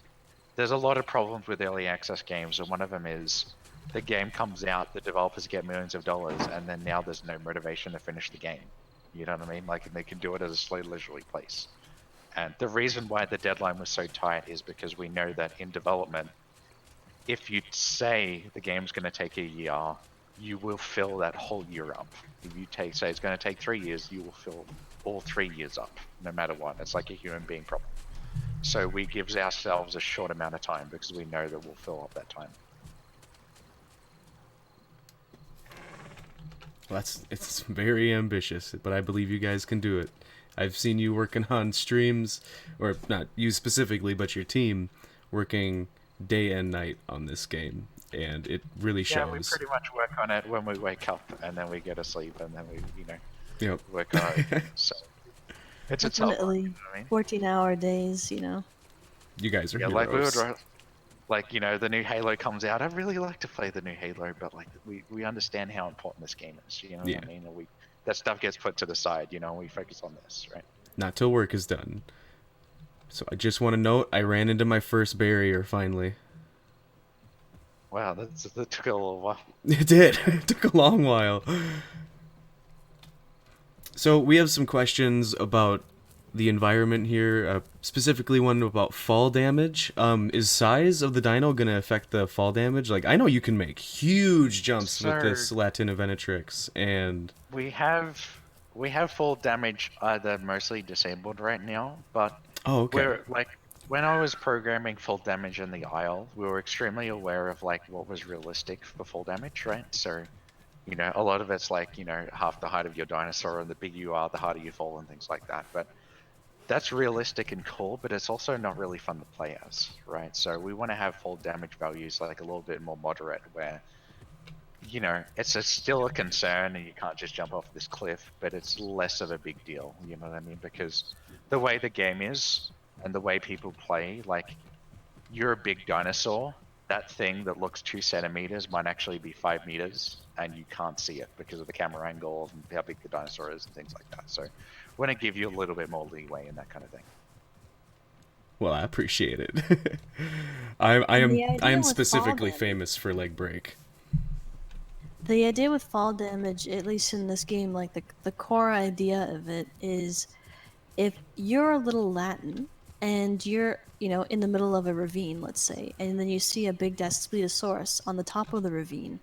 Speaker 2: there's a lot of problems with early access games, and one of them is the game comes out, the developers get millions of dollars, and then now there's no motivation to finish the game. You know what I mean? Like, they can do it at a slow, leisurely pace. And the reason why the deadline was so tight is because we know that in development, if you say the game's going to take a year, you will fill that whole year up. If you say it's going to take 3 years, you will fill all 3 years up, no matter what. It's like a human being problem. So we give ourselves a short amount of time because we know that we'll fill up that time.
Speaker 1: Well, it's very ambitious, but I believe you guys can do it. I've seen you working on streams, or not you specifically, but your team working day and night on this game, and it really shows.
Speaker 2: Yeah, we pretty much work on it when we wake up, and then we go to sleep, and then we,
Speaker 1: Yep.
Speaker 2: work on it. So it's a tough one,
Speaker 3: Definitely
Speaker 2: you know what I mean?
Speaker 3: 14-hour days, you know.
Speaker 1: You guys are
Speaker 2: Yeah,
Speaker 1: heroes.
Speaker 2: like the new Halo comes out. I'd really like to play the new Halo, but like we understand how important this game is. You know what I mean? And that stuff gets put to the side. We focus on this, right?
Speaker 1: Not till work is done. So I just want to note, I ran into my first barrier finally.
Speaker 2: Wow, that took a little while.
Speaker 1: It did. It took a long while. So we have some questions about the environment here, specifically one about fall damage. Is size of the dino gonna affect the fall damage? Like, I know you can make huge jumps with this Latina Venatrix, and
Speaker 2: we have fall damage either mostly disabled right now, but we're like, when I was programming full damage in the Isle, we were extremely aware of like what was realistic for full damage, right? So, a lot of it's like, half the height of your dinosaur, and the bigger you are, the harder you fall and things like that. But that's realistic and cool, but it's also not really fun to play as, right? So we want to have full damage values like a little bit more moderate, where, it's still a concern and you can't just jump off this cliff, but it's less of a big deal, you know what I mean? Because the way the game is and the way people play, like, you're a big dinosaur, that thing that looks 2 centimeters might actually be 5 meters, and you can't see it because of the camera angle and how big the dinosaur is and things like that. So we want to give you a little bit more leeway in that kind of thing.
Speaker 1: Well, I appreciate it. I am specifically famous for leg break.
Speaker 3: The idea with fall damage, at least in this game, like the core idea of it is, if you're a little Latin and you're, in the middle of a ravine, let's say, and then you see a big Daspletosaurus on the top of the ravine,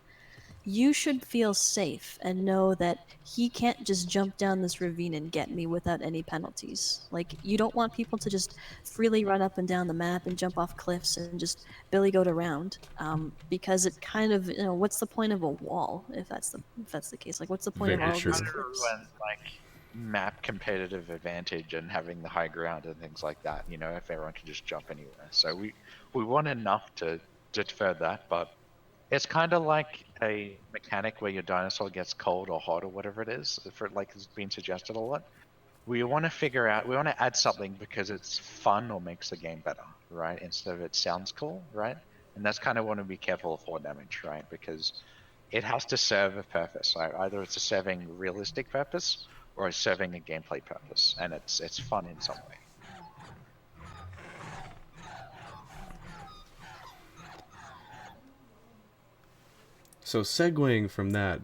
Speaker 3: you should feel safe and know that he can't just jump down this ravine and get me without any penalties. Like, you don't want people to just freely run up and down the map and jump off cliffs and just billy goat around, because it kind of, what's the point of a wall if that's the case? Like, what's the point of all of these cliffs?
Speaker 2: Like, map competitive advantage and having the high ground and things like that, if everyone can just jump anywhere. So we want enough to defer that, but It's kind of like a mechanic where your dinosaur gets cold or hot or whatever it is, for like it's been suggested a lot. We want to figure out, we want to add something because it's fun or makes the game better, right? Instead of it sounds cool, right? And that's kind of want to be careful of floor damage, right? Because it has to serve a purpose, right? Either it's a serving realistic purpose or it's serving a gameplay purpose, and it's fun in some way.
Speaker 1: So segueing from that,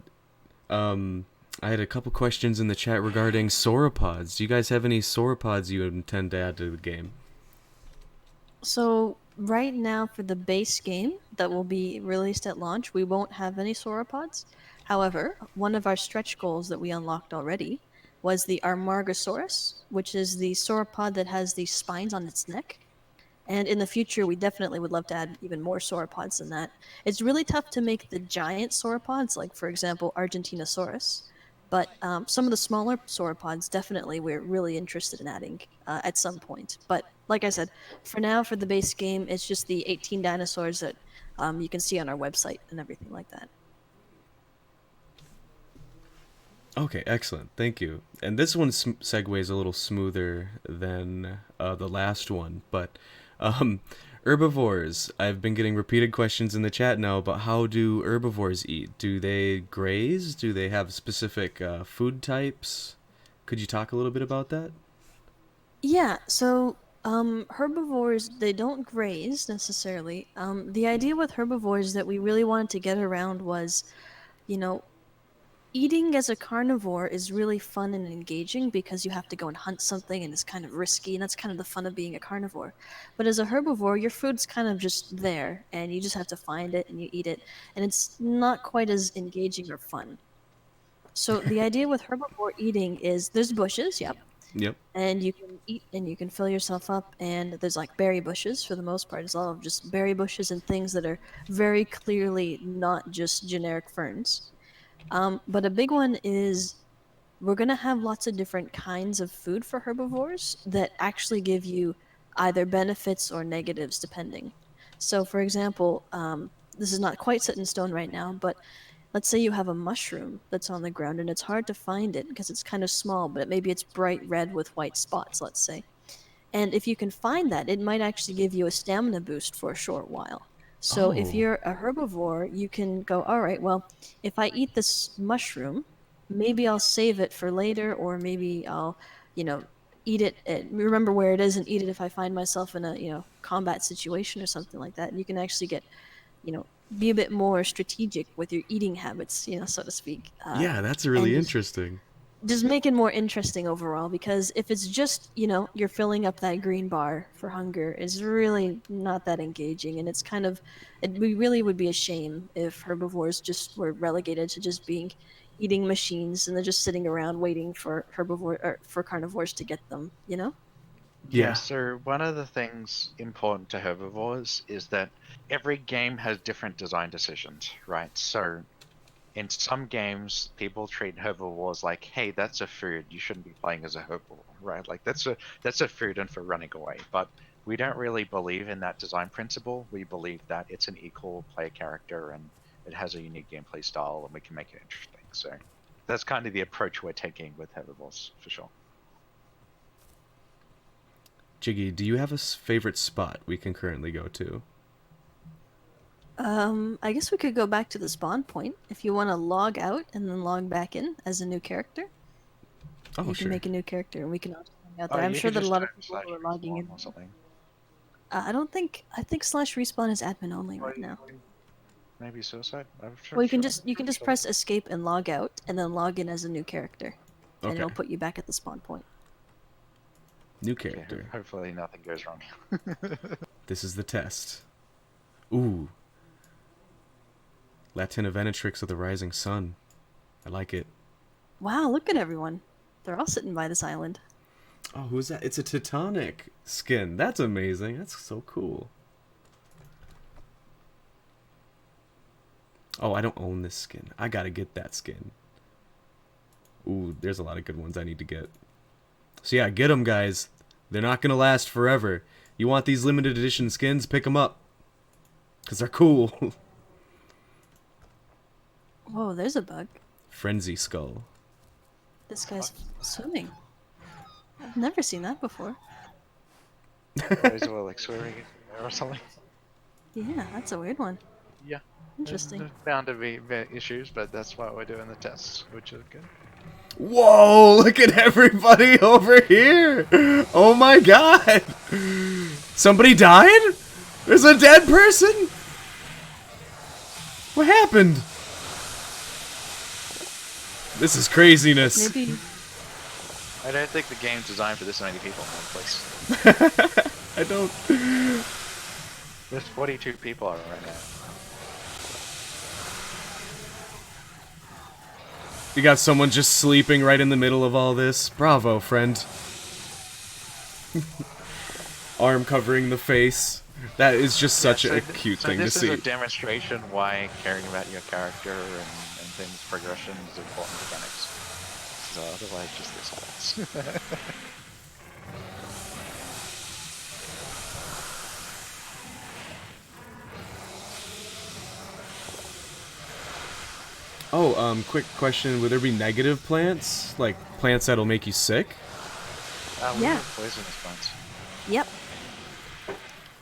Speaker 1: I had a couple questions in the chat regarding sauropods. Do you guys have any sauropods you intend to add to the game?
Speaker 3: So right now for the base game that will be released at launch, we won't have any sauropods. However, one of our stretch goals that we unlocked already was the Armargosaurus, which is the sauropod that has these spines on its neck. And in the future, we definitely would love to add even more sauropods than that. It's really tough to make the giant sauropods, like, for example, Argentinosaurus. But some of the smaller sauropods, definitely, we're really interested in adding at some point. But like I said, for now, for the base game, it's just the 18 dinosaurs that you can see on our website and everything like that.
Speaker 1: Okay, excellent. Thank you. And this one segues a little smoother than the last one, but um, herbivores. I've been getting repeated questions in the chat now about how do herbivores eat? Do they graze? Do they have specific food types? Could you talk a little bit about that?
Speaker 3: Yeah, so herbivores, they don't graze necessarily. The idea with herbivores that we really wanted to get around was, you know, eating as a carnivore is really fun and engaging because you have to go and hunt something and it's kind of risky, and that's kind of the fun of being a carnivore. But as a herbivore, your food's kind of just there and you just have to find it and you eat it, and it's not quite as engaging or fun. So the idea with herbivore eating is there's bushes, yep,
Speaker 1: Yep.
Speaker 3: and you can eat and you can fill yourself up, and there's like berry bushes for the most part. It's all of just berry bushes and things that are very clearly not just generic ferns. But a big one is we're going to have lots of different kinds of food for herbivores that actually give you either benefits or negatives depending. So, for example, this is not quite set in stone right now, but let's say you have a mushroom that's on the ground and it's hard to find it because it's kind of small, but maybe it's bright red with white spots, let's say. And if you can find that, it might actually give you a stamina boost for a short while. So if
Speaker 1: Oh.
Speaker 3: you're a herbivore, you can go, all right, well, if I eat this mushroom, maybe I'll save it for later, or maybe I'll, you know, eat it, remember where it is and eat it if I find myself in a, combat situation or something like that. And you can actually get, be a bit more strategic with your eating habits, so to speak.
Speaker 1: Yeah, that's
Speaker 3: And
Speaker 1: really
Speaker 3: just
Speaker 1: interesting.
Speaker 3: make it more interesting overall, because if it's just you're filling up that green bar for hunger, is really not that engaging, and it's kind of we really would be a shame if herbivores just were relegated to just being eating machines and they're just sitting around waiting for herbivore or for carnivores to get them.
Speaker 1: Yeah.
Speaker 2: Yes, so one of the things important to herbivores is that every game has different design decisions, right? So in some games, people treat herbivores like, hey, that's a food. You shouldn't be playing as a herbivore, right? Like that's a food and for running away. But we don't really believe in that design principle. We believe that it's an equal player character and it has a unique gameplay style and we can make it interesting. So that's kind of the approach we're taking with herbivores for sure.
Speaker 1: Jiggy, do you have a favorite spot we can currently go to?
Speaker 3: I guess we could go back to the spawn point if you want to log out and then log back in as a new character.
Speaker 1: Oh,
Speaker 3: You can
Speaker 1: sure.
Speaker 3: make a new character and we can all just hang out
Speaker 2: Oh,
Speaker 3: there. I'm
Speaker 2: you
Speaker 3: sure
Speaker 2: could
Speaker 3: that a
Speaker 2: just
Speaker 3: lot
Speaker 2: type
Speaker 3: of people
Speaker 2: slash
Speaker 3: who are logging
Speaker 2: respawn
Speaker 3: in.
Speaker 2: or something.
Speaker 3: I think slash respawn is admin only right now.
Speaker 2: Maybe suicide? I'm sure,
Speaker 3: Well,
Speaker 2: sure.
Speaker 3: you can just press escape and log out, and then log in as a new character, and
Speaker 1: Okay.
Speaker 3: it'll put you back at the spawn point.
Speaker 1: New
Speaker 2: Okay,
Speaker 1: character.
Speaker 2: hopefully nothing goes wrong.
Speaker 1: This is the test. Ooh. Latina Venatrix of the Rising Sun. I like it.
Speaker 3: Wow, look at everyone. They're all sitting by this island.
Speaker 1: Oh, who's that? It's a Teutonic skin. That's amazing. That's so cool. Oh, I don't own this skin. I gotta get that skin. Ooh, there's a lot of good ones I need to get. So yeah, get them, guys. They're not gonna last forever. You want these limited edition skins? Pick them up. Because they're cool.
Speaker 3: Whoa, there's a bug.
Speaker 1: Frenzy skull.
Speaker 3: This guy's swimming. I've never seen that before.
Speaker 2: Always well, like swimming or something.
Speaker 3: Yeah, that's a weird one.
Speaker 2: Yeah.
Speaker 3: Interesting.
Speaker 2: There's bound to be issues, but that's why we're doing the tests, which is good.
Speaker 1: Whoa, look at everybody over here. Oh my god. Somebody died? There's a dead person? What happened? This is craziness.
Speaker 3: Maybe.
Speaker 2: I don't think the game's designed for this many people in one place.
Speaker 1: I don't...
Speaker 2: There's 42 people on it right now.
Speaker 1: You got someone just sleeping right in the middle of all this. Bravo, friend. Arm covering the face. That is just such a cute thing to see.
Speaker 2: This is a demonstration why caring about your character and things, progression is important mechanics. So otherwise, just this happens.
Speaker 1: Oh, quick question. Would there be negative plants? Like, plants that'll make you sick?
Speaker 2: We
Speaker 3: Yeah.
Speaker 2: have poisonous plants.
Speaker 3: Yep.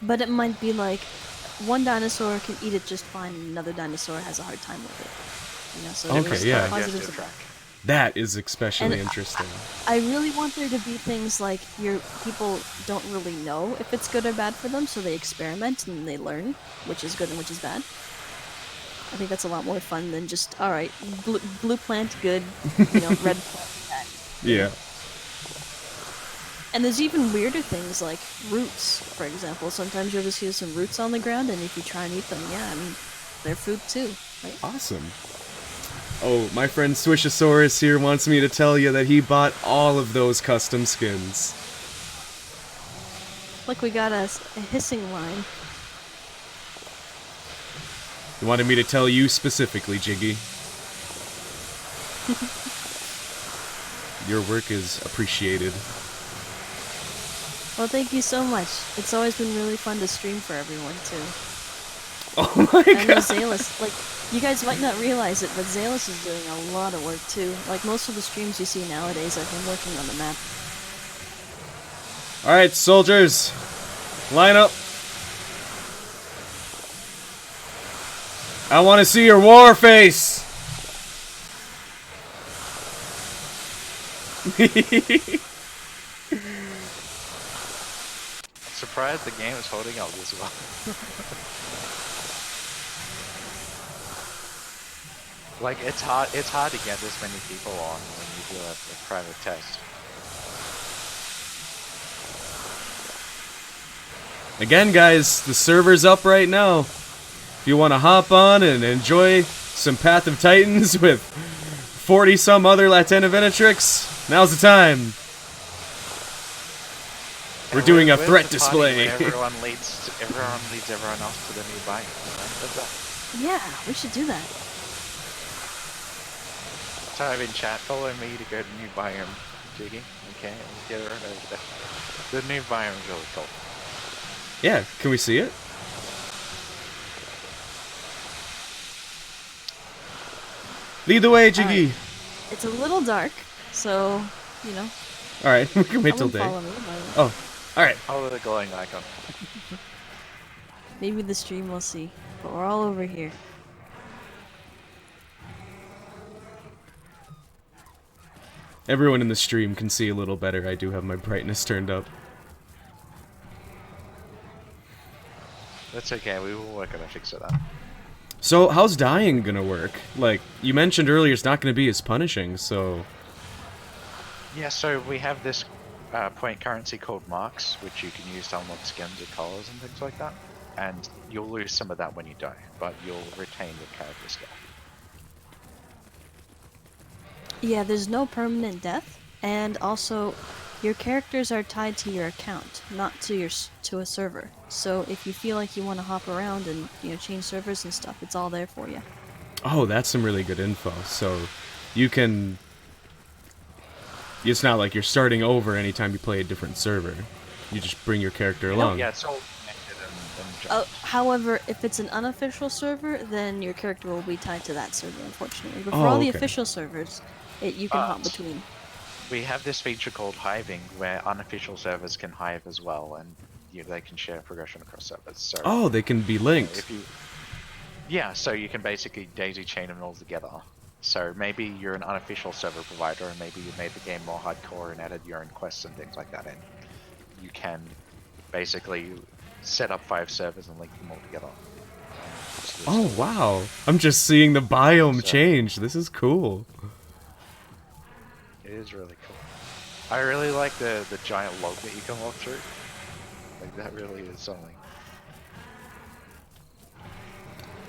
Speaker 3: But it might be like one dinosaur can eat it just fine, and another dinosaur has a hard time with it. You know, so
Speaker 1: Okay,
Speaker 3: there's
Speaker 1: yeah.
Speaker 3: positives
Speaker 2: Track.
Speaker 1: That is especially
Speaker 3: And
Speaker 1: interesting.
Speaker 3: I really want there to be things like people don't really know if it's good or bad for them, so they experiment and they learn which is good and which is bad. I think that's a lot more fun than just, alright, blue plant good, you know, red plant bad.
Speaker 1: Yeah.
Speaker 3: And there's even weirder things like roots, for example. Sometimes you'll just see some roots on the ground, and if you try and eat them, yeah, I mean, they're food too, right?
Speaker 1: Awesome. Oh, my friend Swishosaurus here wants me to tell you that he bought all of those custom skins.
Speaker 3: Like we got a hissing line.
Speaker 1: He wanted me to tell you specifically, Jiggy. Your work is appreciated.
Speaker 3: Well, thank you so much. It's always been really fun to stream for everyone, too.
Speaker 1: Oh my
Speaker 3: I know
Speaker 1: god!
Speaker 3: Zalus, like, you guys might not realize it, but Zalus is doing a lot of work, too. Like, most of the streams you see nowadays are him working on the map.
Speaker 1: Alright, soldiers. Line up. I want to see your war face!
Speaker 2: Surprised the game is holding up this well. Like, it's hard to get this many people on when you do a private test.
Speaker 1: Again, guys, the server's up right now. If you want to hop on and enjoy some Path of Titans with 40-some other Latina Venatrix, now's the time. We're doing a threat display.
Speaker 2: Everyone leads everyone else to the new biome.
Speaker 3: Yeah, we should do that.
Speaker 2: Type in chat, follow me to go to new biome, Jiggy. Okay, let's get right over there. The new biome is really cool.
Speaker 1: Yeah, can we see it? Lead the way, Jiggy.
Speaker 3: Alright. It's a little dark, so, you know.
Speaker 1: Alright, we can wait
Speaker 3: I
Speaker 1: till
Speaker 3: won't
Speaker 1: day.
Speaker 3: follow me, but
Speaker 1: Oh, alright.
Speaker 2: Follow the glowing icon.
Speaker 3: maybe the stream will see. But we're all over here.
Speaker 1: Everyone in the stream can see a little better. I do have my brightness turned up.
Speaker 2: That's okay, we will work on a fix of that.
Speaker 1: So, how's dying gonna work? Like, you mentioned earlier it's not gonna be as punishing, so...
Speaker 2: Yeah, so we have this point currency called marks, which you can use to unlock skins or colors and things like that. And you'll lose some of that when you die, but you'll retain your character skill.
Speaker 3: Yeah, there's no permanent death, and also your characters are tied to your account, not to a server. So if you feel like you want to hop around and change servers and stuff, it's all there for you.
Speaker 1: Oh, that's some really good info. So, you can... It's not like you're starting over anytime you play a different server. You just bring your character along.
Speaker 2: Yeah, it's all connected join.
Speaker 3: However, if it's an unofficial server, then your character will be tied to that server, unfortunately. But for
Speaker 1: Oh,
Speaker 3: all the
Speaker 1: okay.
Speaker 3: official servers, you can hop
Speaker 2: But
Speaker 3: between.
Speaker 2: we have this feature called hiving, where unofficial servers can hive as well, and they can share progression across servers. So
Speaker 1: Oh, they can be linked.
Speaker 2: if you, yeah, so you can basically daisy chain them all together. So maybe you're an unofficial server provider, and maybe you made the game more hardcore and added your own quests and things like that in. You can basically set up 5 servers and link them all together.
Speaker 1: Oh, wow. I'm just seeing the biome
Speaker 2: So-
Speaker 1: change. This is cool.
Speaker 2: It is really cool. I really like the giant log that you can walk through. Like, that really is something.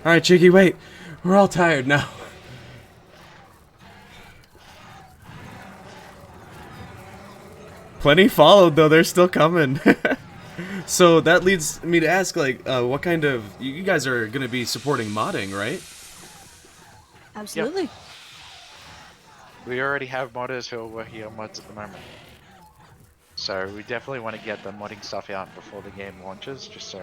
Speaker 1: Alright, Jiggy, wait. We're all tired now. Plenty followed, though. They're still coming. So that leads me to ask, like, what kind of... You guys are going to be supporting modding, right?
Speaker 3: Absolutely.
Speaker 2: We already have modders who are working on mods at the moment. So we definitely want to get the modding stuff out before the game launches, just so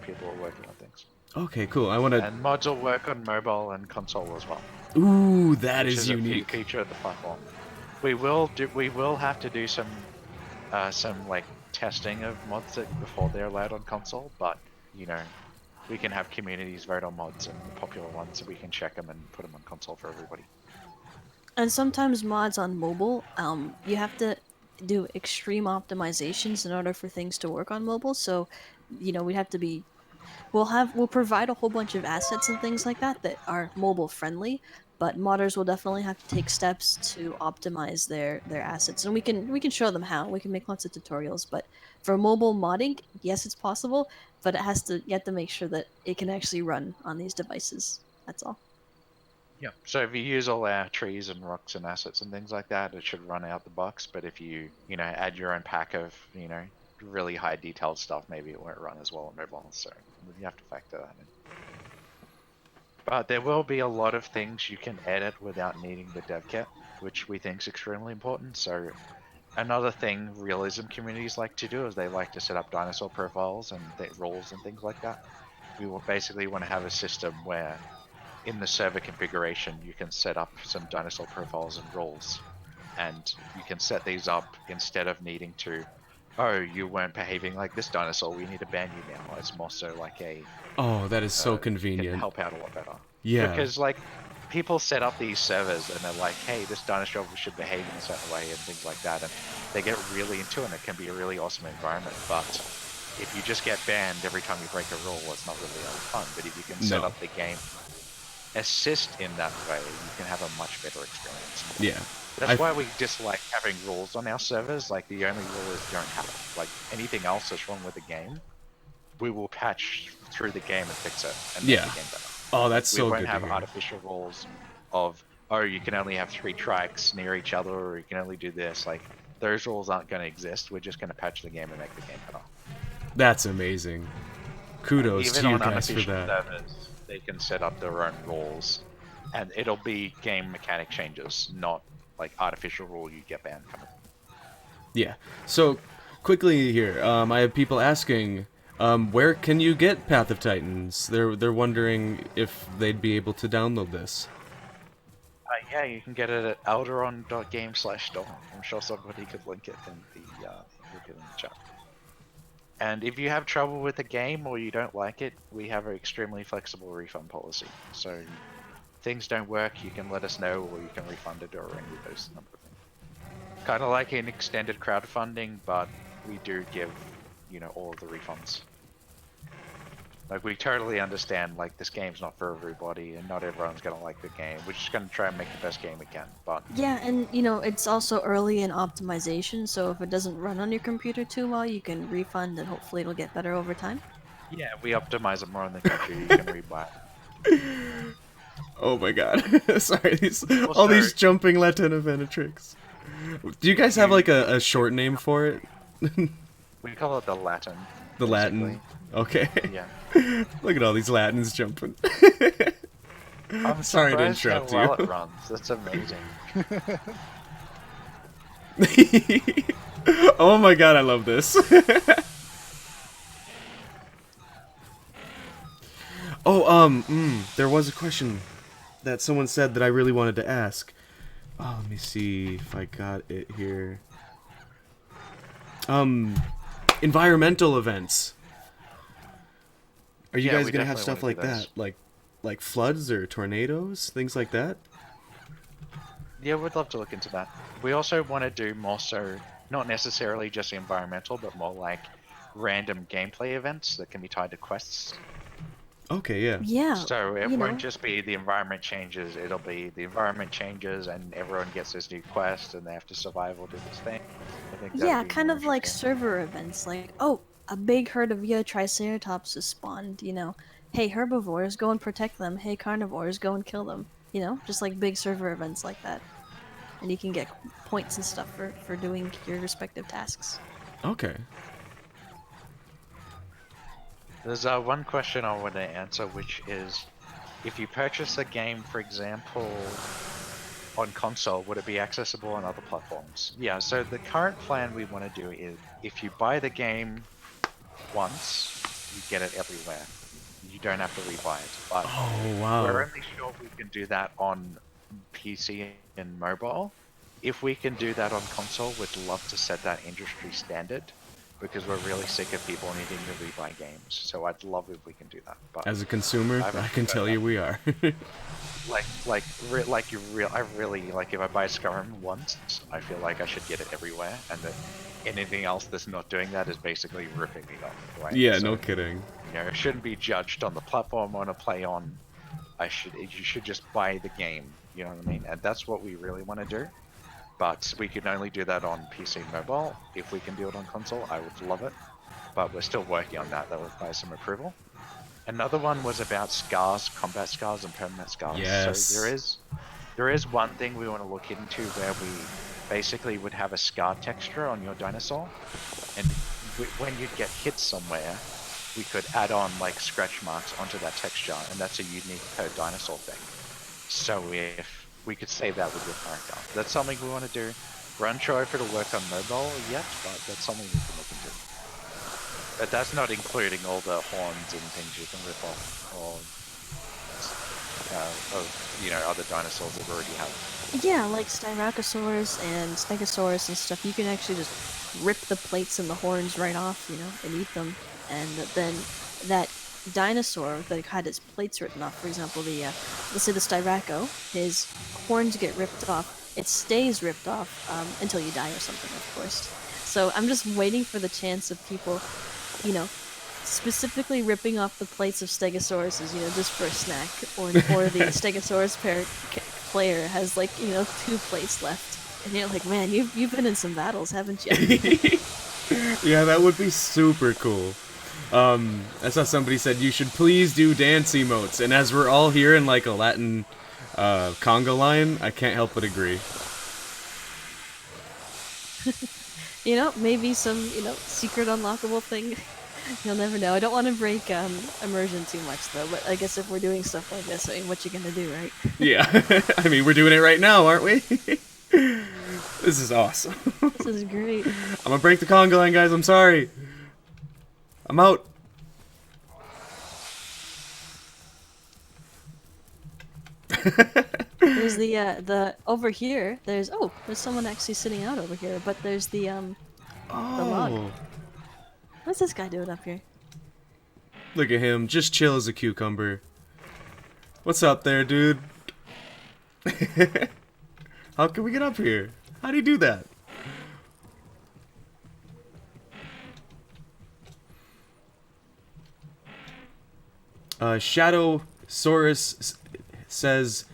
Speaker 2: people are working on things.
Speaker 1: Okay, cool. I want to...
Speaker 2: And mods will work on mobile and console as well.
Speaker 1: Ooh, that
Speaker 2: which
Speaker 1: is
Speaker 2: a
Speaker 1: unique.
Speaker 2: feature of the platform. We will have to do some like testing of mods before they're allowed on console, but we can have communities vote on mods and the popular ones, so we can check them and put them on console for everybody.
Speaker 3: And sometimes mods on mobile, you have to do extreme optimizations in order for things to work on mobile. So, we have to be we'll provide a whole bunch of assets and things like that are mobile friendly, but modders will definitely have to take steps to optimize their assets, and we can show them how. We can make lots of tutorials, but for mobile modding, yes, it's possible, but you have to make sure that it can actually run on these devices. That's all.
Speaker 2: Yeah. So if you use all our trees and rocks and assets and things like that, it should run out the box. But if you add your own pack of really high detailed stuff, maybe it won't run as well on mobile. So you have to factor that in. But there will be a lot of things you can edit without needing the dev kit, which we think is extremely important. So another thing Realism communities like to do is they like to set up dinosaur profiles and rules and things like that. We will basically want to have a system where in the server configuration you can set up some dinosaur profiles and rules, and you can set these up instead of needing to, oh, you weren't behaving like this dinosaur, we need to ban you now. It's more so like a
Speaker 1: Oh, that is so
Speaker 2: can
Speaker 1: convenient.
Speaker 2: help out a lot better.
Speaker 1: Yeah.
Speaker 2: Because like people set up these servers and they're like, hey, this dinosaur should behave in a certain way and things like that, and they get really into it, and it can be a really awesome environment. But if you just get banned every time you break a rule, it's not really that fun. But if you can set up the game assist in that way, you can have a much better experience.
Speaker 1: Yeah.
Speaker 2: That's why we dislike having rules on our servers. Like, the only rule is don't have it. Like, anything else that's wrong with the game, we will patch through the game and fix it and make the game better.
Speaker 1: Oh, that's so good.
Speaker 2: We won't
Speaker 1: to
Speaker 2: have
Speaker 1: hear.
Speaker 2: artificial rules of, oh, you can only have 3 trikes near each other, or you can only do this. Like, those rules aren't going to exist. We're just going to patch the game and make the game better.
Speaker 1: That's amazing. Kudos
Speaker 2: Even
Speaker 1: to you
Speaker 2: on
Speaker 1: guys for
Speaker 2: unofficial
Speaker 1: that.
Speaker 2: servers, they can set up their own rules, and it'll be game mechanic changes, not like artificial rule you get banned kind of.
Speaker 1: Yeah. So, quickly here, I have people asking, where can you get Path of Titans? They're wondering if they'd be able to download this.
Speaker 2: Yeah, you can get it at alderon.game/store. I'm sure somebody could link it in the chat. And if you have trouble with the game or you don't like it, we have an extremely flexible refund policy. So if things don't work, you can let us know, or you can refund it, or any of those number of things. Kind of like an extended crowdfunding, but we do give, all of the refunds. Like, we totally understand, like, this game's not for everybody, and not everyone's gonna like the game. We're just gonna try and make the best game we can, but...
Speaker 3: Yeah, and it's also early in optimization, so if it doesn't run on your computer too well, you can refund and hopefully it'll get better over time.
Speaker 2: Yeah, we optimize it more on the computer, you can rebuy it.
Speaker 1: Oh my god. Sorry, all these jumping Latin Venatrix. Do you guys have, like, a short name for it?
Speaker 2: We call it the Latin.
Speaker 1: The Latin? Okay.
Speaker 2: Yeah.
Speaker 1: Look at all these Latins jumping.
Speaker 2: I'm
Speaker 1: sorry to
Speaker 2: surprised
Speaker 1: interrupt
Speaker 2: how well
Speaker 1: you.
Speaker 2: it runs. That's amazing.
Speaker 1: Oh my god, I love this. There was a question that someone said that I really wanted to ask. Oh, let me see if I got it here. Environmental events. Are you
Speaker 2: Yeah,
Speaker 1: guys
Speaker 2: we
Speaker 1: gonna have
Speaker 2: definitely
Speaker 1: stuff
Speaker 2: wanna
Speaker 1: like
Speaker 2: do those.
Speaker 1: that, like floods or tornadoes, things like that?
Speaker 2: Yeah, we'd love to look into that. We also want to do more so, not necessarily just environmental, but more like random gameplay events that can be tied to quests.
Speaker 1: Okay, yeah.
Speaker 3: Yeah,
Speaker 2: So it
Speaker 3: you
Speaker 2: won't
Speaker 3: know,
Speaker 2: just be the environment changes, it'll be the environment changes and everyone gets this new quest and they have to survive or do this thing. I think that'd
Speaker 3: yeah,
Speaker 2: be
Speaker 3: kind
Speaker 2: more
Speaker 3: of like
Speaker 2: interesting.
Speaker 3: server events. Like, oh, a big herd of Triceratops has spawned. Hey, herbivores, go and protect them. Hey, carnivores, go and kill them. Just like big server events like that, and you can get points and stuff for doing your respective tasks.
Speaker 1: Okay.
Speaker 2: There's one question I want to answer, which is if you purchase a game, for example, on console, would it be accessible on other platforms? Yeah, so the current plan we want to do is if you buy the game once, you get it everywhere. You don't have to rebuy it. But
Speaker 1: Oh,
Speaker 2: we're
Speaker 1: wow.
Speaker 2: only sure we can do that on PC and mobile. If we can do that on console, we'd love to set that industry standard because we're really sick of people needing to rebuy games. So I'd love if we can do that, but
Speaker 1: As a consumer,
Speaker 2: I
Speaker 1: I
Speaker 2: haven't
Speaker 1: can
Speaker 2: confirmed
Speaker 1: tell
Speaker 2: that.
Speaker 1: you we are.
Speaker 2: I really like if I buy Skyrim once, I feel like I should get it everywhere, and that anything else that's not doing that is basically ripping me off, right?
Speaker 1: Yeah, no
Speaker 2: So
Speaker 1: kidding.
Speaker 2: it shouldn't be judged on the platform I want to play on. You should just buy the game. You know what I mean? And that's what we really want to do. But we can only do that on PC and mobile. If we can do it on console, I would love it. But we're still working on that. That requires some approval. Another one was about scars, combat scars, and permanent scars. So
Speaker 1: Yes.
Speaker 2: there is one thing we want to look into where we basically would have a scar texture on your dinosaur, and when you get hit somewhere, we could add on like scratch marks onto that texture, and that's a unique per dinosaur thing. So if we could save that with your character, that's something we want to do. We're unsure if it'll work on mobile yet, but that's something we can look into. But that's not including all the horns and things you can rip off, or of other dinosaurs that we already have.
Speaker 3: Yeah, like Styracosaurus and Stegosaurus and stuff, you can actually just rip the plates and the horns right off, and eat them. And then that dinosaur that had his plates written off, for example, let's say the Styraco, his horns get ripped off. It stays ripped off until you die or something, of course. So I'm just waiting for the chance of people, you know, specifically ripping off the plates of Stegosauruses, just for a snack, or the Stegosaurus player has like 2 plates left, and you're like, man, you've been in some battles, haven't you?
Speaker 1: Yeah, that would be super cool. I saw somebody said you should please do dance emotes, and as we're all here in like a Latin conga line, I can't help but agree.
Speaker 3: Maybe some secret unlockable thing. You'll never know. I don't want to break immersion too much though, but I guess if we're doing stuff like this, I mean, what you gonna do, right?
Speaker 1: Yeah, I mean, we're doing it right now, aren't we? This is awesome.
Speaker 3: This is great.
Speaker 1: I'm gonna break the conga line, guys. I'm sorry. I'm out.
Speaker 3: There's the over here. There's someone actually sitting out over here, but there's the log.
Speaker 1: Oh,
Speaker 3: What's this guy doing up here?
Speaker 1: look at him, just chill as a cucumber. What's up there, dude? How can we get up here? How do you do that? Says,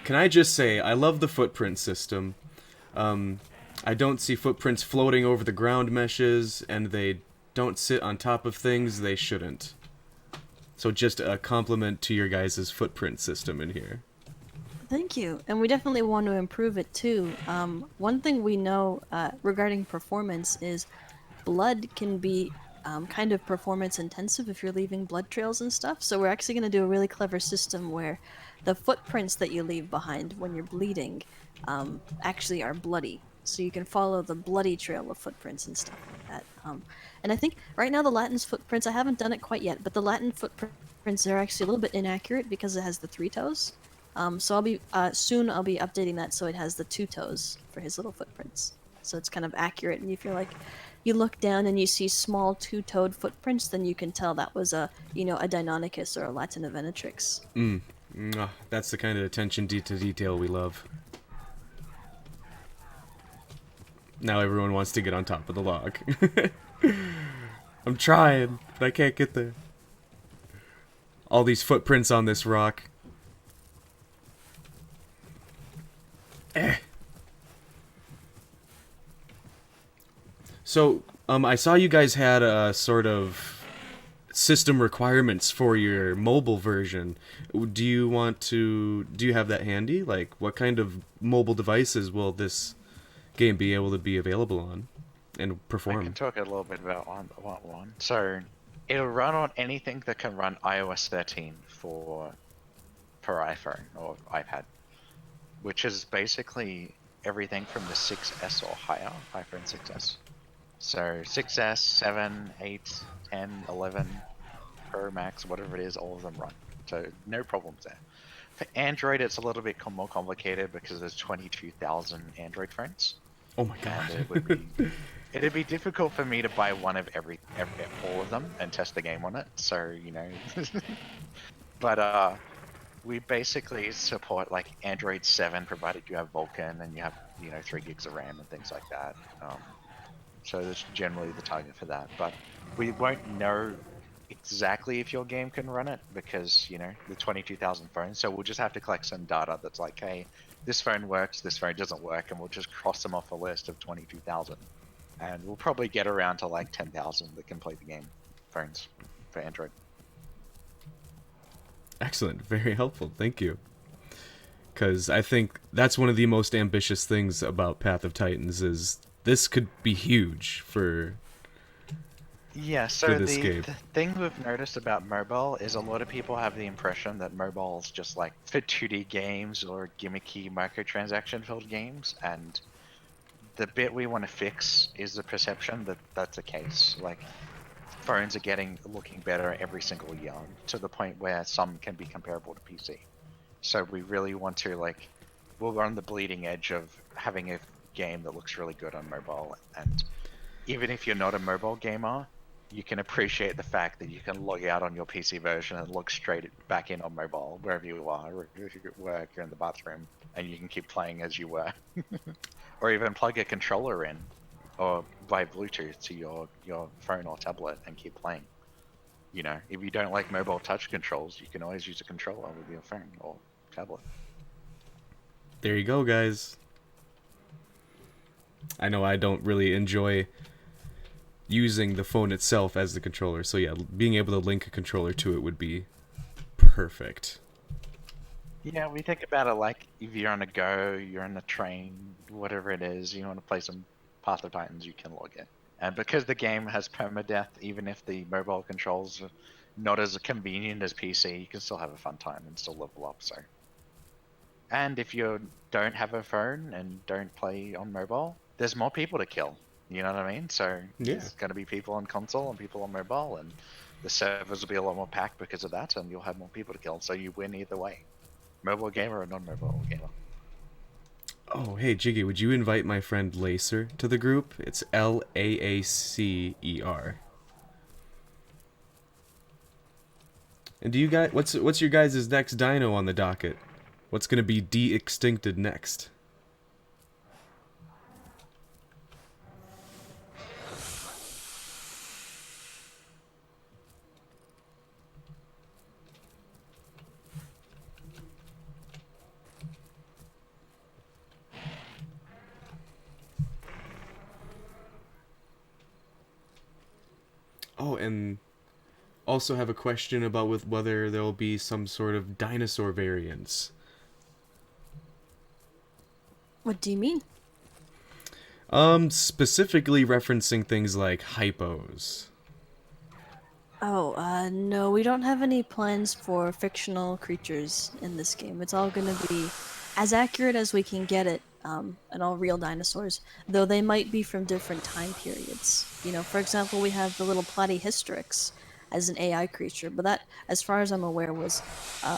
Speaker 1: "Can I just say I love the footprint system. I don't see footprints floating over the ground meshes, and they don't sit on top of things they shouldn't. So just a compliment to your guys' footprint system in here."
Speaker 3: Thank you, and we definitely want to improve it too. One thing we know regarding performance is blood can be kind of performance intensive if you're leaving blood trails and stuff. So we're actually going to do a really clever system where the footprints that you leave behind when you're bleeding actually are bloody. So you can follow the bloody trail of footprints and stuff like that. And I think right now the Latin's footprints, I haven't done it quite yet, but the Latin footprints are actually a little bit inaccurate because it has the 3 toes. So I'll be soon I'll be updating that so it has the 2 toes for his little footprints. So it's kind of accurate, and if you're like, you look down and you see small 2-toed footprints, then you can tell that was a a Deinonychus or a Latina venatrix.
Speaker 1: That's the kind of attention to detail we love. Now everyone wants to get on top of the log. I'm trying, but I can't get there. All these footprints on this rock. So, I saw you guys had a sort of system requirements for your mobile version. Do you have that handy? Like, what kind of mobile devices will this game be able to be available on and perform?
Speaker 2: I can talk a little bit about what one. So, it'll run on anything that can run iOS 13 for iPhone or iPad, which is basically everything from the 6S or higher, iPhone 6S. So 6S, 7, 8, 10, 11, Pro Max, whatever it is, all of them run. So no problems there. For Android, it's a little bit more complicated because there's 22,000 Android phones.
Speaker 1: Oh my god.
Speaker 2: And it'd be difficult for me to buy one of all of them and test the game on it. So, but we basically support like Android 7, provided you have Vulkan and you have 3 gigs of RAM and things like that. So that's generally the target for that. But we won't know exactly if your game can run it because the 22,000 phones. So we'll just have to collect some data that's like, hey, this phone works, this phone doesn't work, and we'll just cross them off a list of 22,000. And we'll probably get around to like 10,000 that can play the game phones for Android.
Speaker 1: Excellent. Very helpful. Thank you. Because I think that's one of the most ambitious things about Path of Titans is this could be huge for
Speaker 2: so
Speaker 1: this game.
Speaker 2: The thing we've noticed about mobile is a lot of people have the impression that mobile is just like for 2D games or gimmicky microtransaction filled games, and the bit we want to fix is the perception that that's the case. Like, phones are looking better every single year to the point where some can be comparable to PC. So we really want to we're on the bleeding edge of having a game that looks really good on mobile, and even if you're not a mobile gamer, you can appreciate the fact that you can log out on your PC version and log straight back in on mobile wherever you are, or if you're at work, you're in the bathroom, and you can keep playing as you were. Or even plug a controller in or by Bluetooth to your phone or tablet and keep playing. If you don't like mobile touch controls, you can always use a controller with your phone or tablet.
Speaker 1: There you go, guys. I know I don't really enjoy using the phone itself as the controller, so yeah, being able to link a controller to it would be perfect.
Speaker 2: Yeah, we think about it like if you're on a go, you're on a train, whatever it is, you want to play some Path of Titans, you can log in. And because the game has permadeath, even if the mobile controls are not as convenient as PC, you can still have a fun time and still level up. So, and if you don't have a phone and don't play on mobile, there's more people to kill. You know what I mean? So there's going to be people on console and people on mobile, and the servers will be a lot more packed because of that, and you'll have more people to kill. So you win either way, mobile gamer or non-mobile gamer.
Speaker 1: Oh, hey Jiggy, would you invite my friend Lacer to the group? It's Laacer. And do you guys, what's your guys' next dino on the docket? What's gonna be de-extincted next? Oh, and also have a question about whether there will be some sort of dinosaur variants.
Speaker 3: What do you mean?
Speaker 1: Specifically referencing things like hypos.
Speaker 3: Oh, no, we don't have any plans for fictional creatures in this game. It's all gonna be as accurate as we can get it, and all real dinosaurs, though they might be from different time periods. For example, we have the little Platyhystrix as an AI creature, but that, as far as I'm aware, was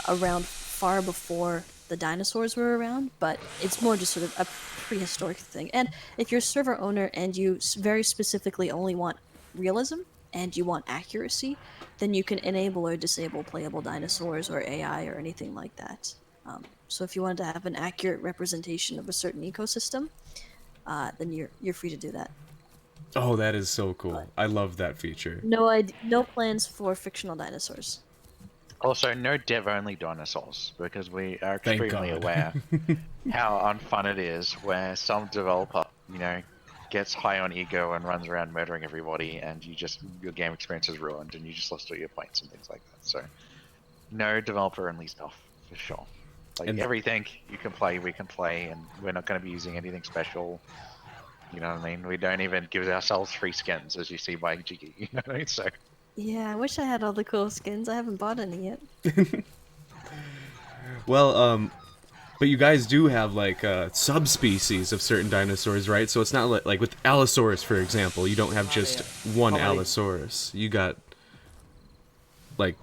Speaker 3: around far before the dinosaurs were around, but it's more just sort of a prehistoric thing. And if you're a server owner and you very specifically only want realism and you want accuracy, then you can enable or disable playable dinosaurs or AI or anything like that. So if you wanted to have an accurate representation of a certain ecosystem, then you're free to do that.
Speaker 1: Oh, that is so cool.
Speaker 3: But
Speaker 1: I love that feature.
Speaker 3: no plans for fictional dinosaurs.
Speaker 2: Also, no dev-only dinosaurs, because we are
Speaker 1: Thank
Speaker 2: extremely
Speaker 1: God.
Speaker 2: aware how unfun it is where some developer, gets high on ego and runs around murdering everybody, and your game experience is ruined, and you just lost all your points and things like that. So, no developer-only stuff, for sure. Like,
Speaker 1: And
Speaker 2: everything you can play, we can play, and we're not going to be using anything special. You know what I mean? We don't even give ourselves free skins, as you see by Jiggy. You know what I mean? So,
Speaker 3: Yeah, I wish I had all the cool skins. I haven't bought any yet.
Speaker 1: well, but you guys do have like subspecies of certain dinosaurs, right? So it's not like with Allosaurus, for example, you don't have just one Allosaurus. You got like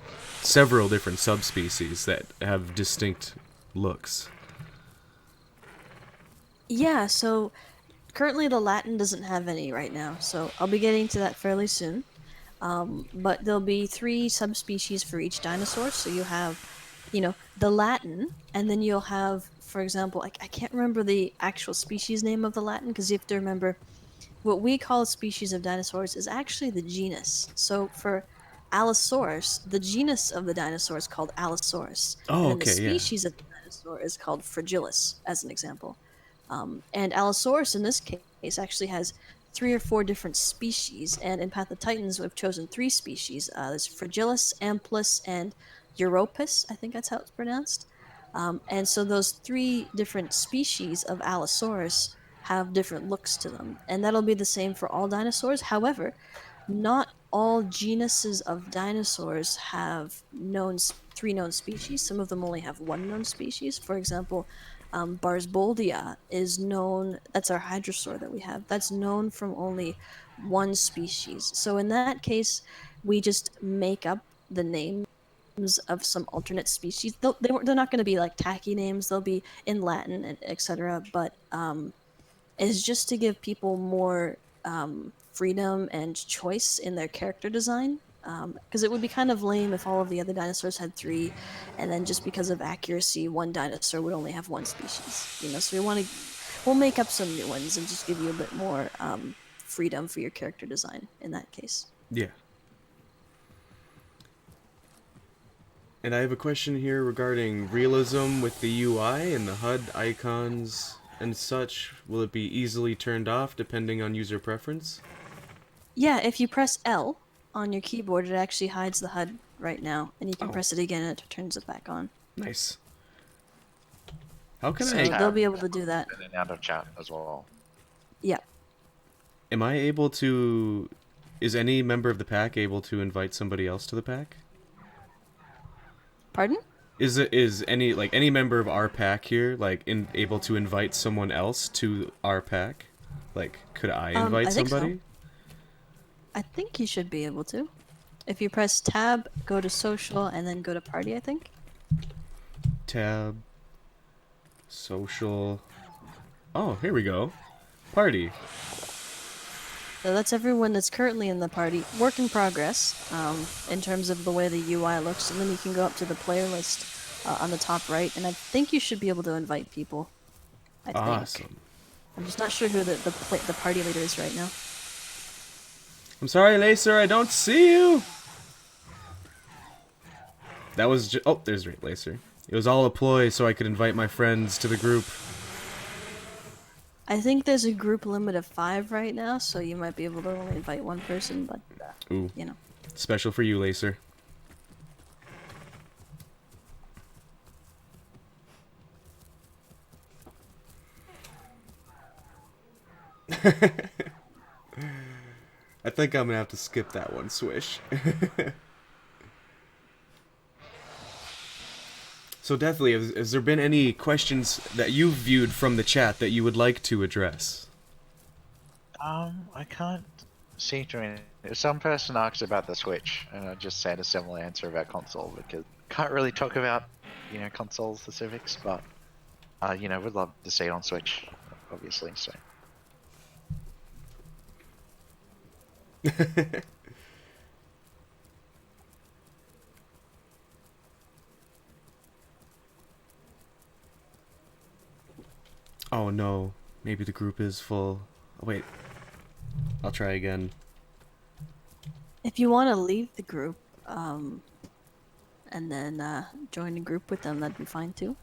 Speaker 1: several different subspecies that have distinct looks.
Speaker 3: Yeah, so currently the Latin doesn't have any right now, so I'll be getting to that fairly soon. But there'll be 3 subspecies for each dinosaur, so you have, the Latin, and then you'll have, for example, I can't remember the actual species name of the Latin, because you have to remember what we call a species of dinosaurs is actually the genus. So for Allosaurus, the genus of the dinosaur is called Allosaurus, and
Speaker 1: Oh,
Speaker 3: then the
Speaker 1: okay, yeah.
Speaker 3: species of the dinosaur is called Fragilis, as an example. And Allosaurus in this case actually has 3 or 4 different species, and in Path of Titans we've chosen 3 species. There's Fragilis, Amplus, and Europus, I think that's how it's pronounced. And so those 3 different species of Allosaurus have different looks to them, and that'll be the same for all dinosaurs. However, not all genuses of dinosaurs have 3 known species. Some of them only have 1 known species. For example, Barsboldia is known, that's our hadrosaur that we have, that's known from only 1 species. So in that case, we just make up the names of some alternate species. They're not going to be like tacky names, they'll be in Latin, and etc. But is just to give people more freedom and choice in their character design. Because it would be kind of lame if all of the other dinosaurs had 3, and then just because of accuracy, one dinosaur would only have 1 species. So we'll make up some new ones and just give you a bit more freedom for your character design in that case.
Speaker 1: Yeah. And I have a question here regarding realism with the UI and the HUD icons and such. Will it be easily turned off depending on user preference?
Speaker 3: Yeah, if you press L on your keyboard, it actually hides the HUD right now, and you can press it again and it turns it back on.
Speaker 1: Nice. How can
Speaker 3: So
Speaker 1: I...
Speaker 3: they'll be able to do that.
Speaker 2: in and out of chat as well.
Speaker 3: Yeah.
Speaker 1: Am I able to... Is any member of the pack able to invite somebody else to the pack?
Speaker 3: Pardon?
Speaker 1: Is any member of our pack here able to invite someone else to our pack? Like, could I invite
Speaker 3: I think
Speaker 1: somebody?
Speaker 3: so. I think you should be able to. If you press tab, go to social, and then go to party, I think.
Speaker 1: Tab. Social. Oh, here we go. Party.
Speaker 3: So that's everyone that's currently in the party. Work in progress, in terms of the way the UI looks, and then you can go up to the player list on the top right, and I think you should be able to invite people. I think.
Speaker 1: Awesome.
Speaker 3: I'm just not sure who the party leader is right now.
Speaker 1: I'm sorry, Lacer, I don't see you! That was oh, there's Lacer. It was all a ploy so I could invite my friends to the group.
Speaker 3: I think there's a group limit of 5 right now, so you might be able to only invite 1 person, but,
Speaker 1: Ooh.
Speaker 3: you know.
Speaker 1: Special for you, Lacer. I think I'm gonna have to skip that one, Swish. So Deathly, has there been any questions that you've viewed from the chat that you would like to address?
Speaker 2: I can't seem to. Some person asked about the Switch, and I just said a similar answer about console because can't really talk about console specifics, but would love to see it on Switch, obviously. So.
Speaker 1: Oh no, maybe the group is full. Oh, wait, I'll try again.
Speaker 3: If you want to leave the group, and then join a group with them, that'd be fine too.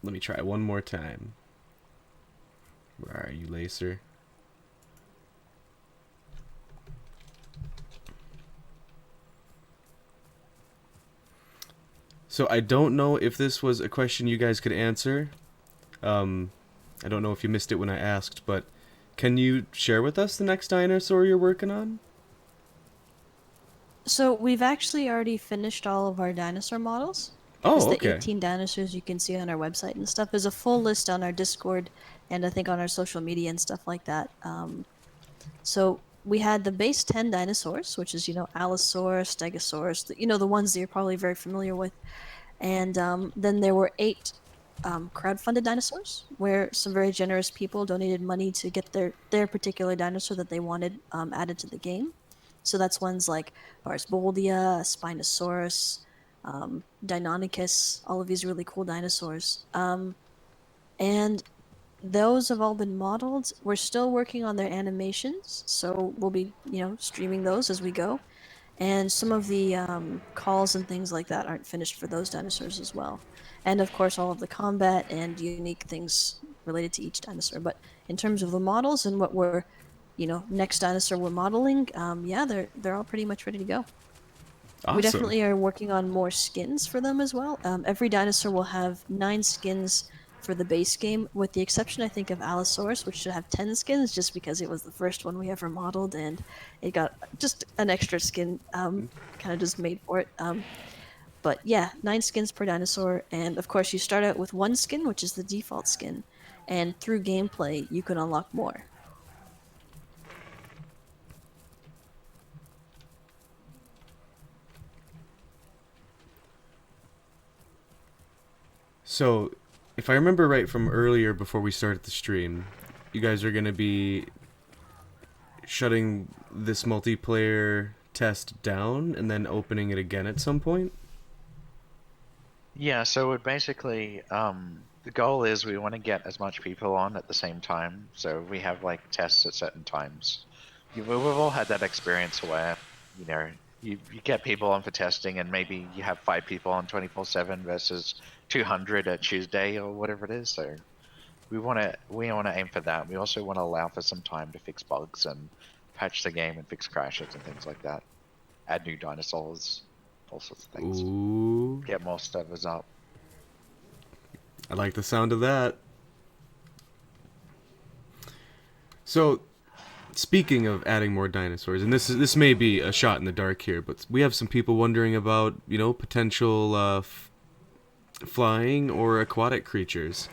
Speaker 1: Let me try one more time. Where are you, Lacer? So I don't know if this was a question you guys could answer. I don't know if you missed it when I asked, but can you share with us the next dinosaur you're working on?
Speaker 3: So we've actually already finished all of our dinosaur models. Just
Speaker 1: Oh,
Speaker 3: the
Speaker 1: okay.
Speaker 3: 18 dinosaurs you can see on our website and stuff. There's a full list on our Discord and I think on our social media and stuff like that. So we had the base 10 dinosaurs, which is, Allosaurus, Stegosaurus, the ones that you're probably very familiar with. And then there were 8 crowdfunded dinosaurs, where some very generous people donated money to get their particular dinosaur that they wanted added to the game. So that's ones like Barsboldia, Spinosaurus, Deinonychus, all of these really cool dinosaurs. And those have all been modeled. We're still working on their animations, so we'll be, streaming those as we go. And some of the calls and things like that aren't finished for those dinosaurs as well. And of course, all of the combat and unique things related to each dinosaur. But in terms of the models and what we're, next dinosaur we're modeling, yeah, they're all pretty much ready to go. We
Speaker 1: Awesome.
Speaker 3: definitely are working on more skins for them as well. Every dinosaur will have 9 skins for the base game, with the exception, I think, of Allosaurus, which should have 10 skins, just because it was the first one we ever modeled, and it got just an extra skin, kind of just made for it. But yeah, 9 skins per dinosaur, and of course you start out with 1 skin, which is the default skin, and through gameplay you can unlock more.
Speaker 1: So, if I remember right from earlier before we started the stream, you guys are going to be shutting this multiplayer test down and then opening it again at some point?
Speaker 2: Yeah, so it basically, the goal is we want to get as much people on at the same time. So we have like tests at certain times. We've all had that experience where, you get people on for testing and maybe you have 5 people on 24/7 versus 200 at Tuesday or whatever it is. So we want to aim for that. We also want to allow for some time to fix bugs and patch the game and fix crashes and things like that. Add new dinosaurs, all sorts of things.
Speaker 1: Ooh.
Speaker 2: Get more servers up.
Speaker 1: I like the sound of that. So, speaking of adding more dinosaurs, and this may be a shot in the dark here, but we have some people wondering about, potential flying or aquatic creatures.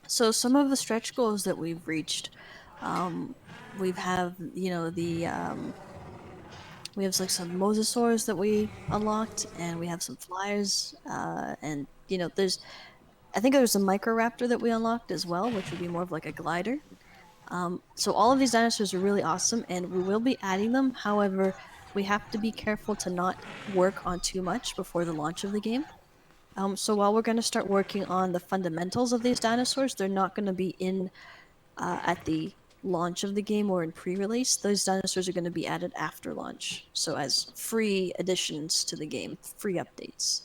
Speaker 3: So some of the stretch goals that we've reached, we have we have like some mosasaurs that we unlocked, and we have some flyers, and I think there's a microraptor that we unlocked as well, which would be more of like a glider. So all of these dinosaurs are really awesome, and we will be adding them. However, we have to be careful to not work on too much before the launch of the game. So while we're going to start working on the fundamentals of these dinosaurs, they're not going to be in at the launch of the game or in pre-release. Those dinosaurs are going to be added after launch, so as free additions to the game, free updates.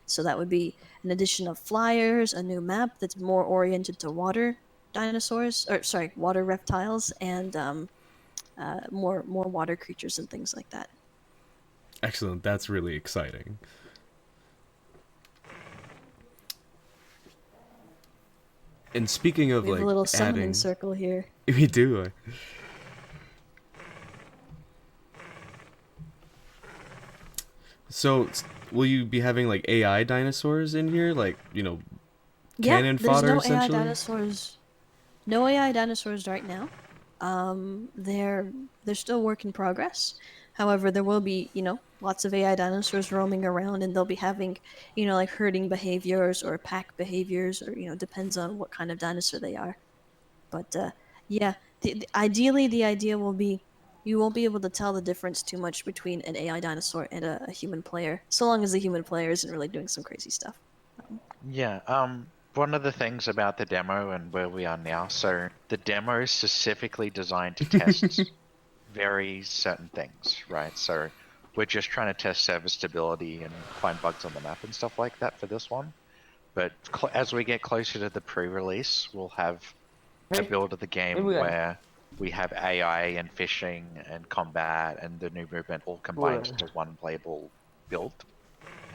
Speaker 3: So that would be an addition of flyers, a new map that's more oriented to water dinosaurs, or sorry, water reptiles, and more water creatures and things like that.
Speaker 1: Excellent. That's really exciting. And speaking of
Speaker 3: We have
Speaker 1: like
Speaker 3: a little summoning
Speaker 1: adding,
Speaker 3: circle here.
Speaker 1: we do. So, will you be having like AI dinosaurs in here, like
Speaker 3: Yeah,
Speaker 1: cannon
Speaker 3: there's
Speaker 1: fodder
Speaker 3: no AI
Speaker 1: essentially?
Speaker 3: dinosaurs. No AI dinosaurs right now. They're still work in progress. However, there will be, lots of AI dinosaurs roaming around, and they'll be having, like herding behaviors or pack behaviors, or depends on what kind of dinosaur they are. But yeah, ideally, the idea will be you won't be able to tell the difference too much between an AI dinosaur and a human player, so long as the human player isn't really doing some crazy stuff.
Speaker 2: Yeah, one of the things about the demo and where we are now, so the demo is specifically designed to test very certain things, right? So we're just trying to test server stability and find bugs on the map and stuff like that for this one. But as we get closer to the pre-release, we'll have a
Speaker 4: เฮ้ย
Speaker 2: build of the
Speaker 4: ไม่
Speaker 2: game
Speaker 4: เบื่อ
Speaker 2: where we have AI and fishing and combat and the new movement all combined into one playable build.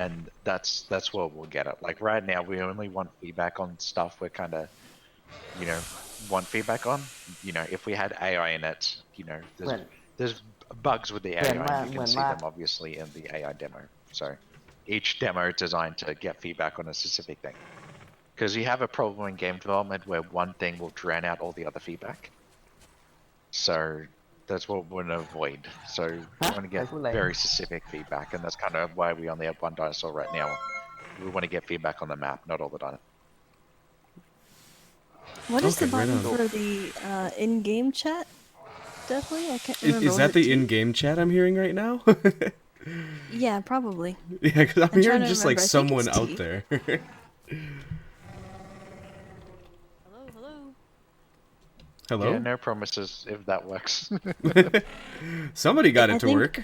Speaker 2: And that's what we'll get at. Like right now, we only want feedback on stuff we're kind of, want feedback on. If we had AI in it,
Speaker 4: เหมือน
Speaker 2: there's bugs with the
Speaker 4: เหมือน
Speaker 2: AI,
Speaker 4: มา
Speaker 2: and you
Speaker 4: เหมือ
Speaker 2: can
Speaker 4: น
Speaker 2: see
Speaker 4: มา
Speaker 2: them obviously in the AI demo. So each demo is designed to get feedback on a specific thing. Because you have a problem in game development where one thing will drown out all the other feedback. So that's what we want to avoid. So we want to
Speaker 4: ใคร
Speaker 2: get
Speaker 4: พูดอะไร
Speaker 2: very specific feedback, and that's kind of why we only have one dinosaur right now. We want to get feedback on the map, not all the dinosaurs.
Speaker 3: What is
Speaker 1: Okay,
Speaker 3: the
Speaker 1: right
Speaker 3: button
Speaker 1: on.
Speaker 3: for the in-game chat? Definitely, I can't remember.
Speaker 1: Is
Speaker 3: Was
Speaker 1: that
Speaker 3: it
Speaker 1: the
Speaker 3: T?
Speaker 1: in-game chat I'm hearing right now?
Speaker 3: Yeah, probably.
Speaker 1: Yeah, because I'm
Speaker 3: I'm trying
Speaker 1: hearing
Speaker 3: to
Speaker 1: just like
Speaker 3: remember. I think
Speaker 1: someone
Speaker 3: it's
Speaker 1: out
Speaker 3: T.
Speaker 1: there.
Speaker 3: Hello, hello.
Speaker 1: Hello?
Speaker 2: Yeah, no promises if that works.
Speaker 1: Somebody got
Speaker 3: I
Speaker 1: it to
Speaker 3: think
Speaker 1: work.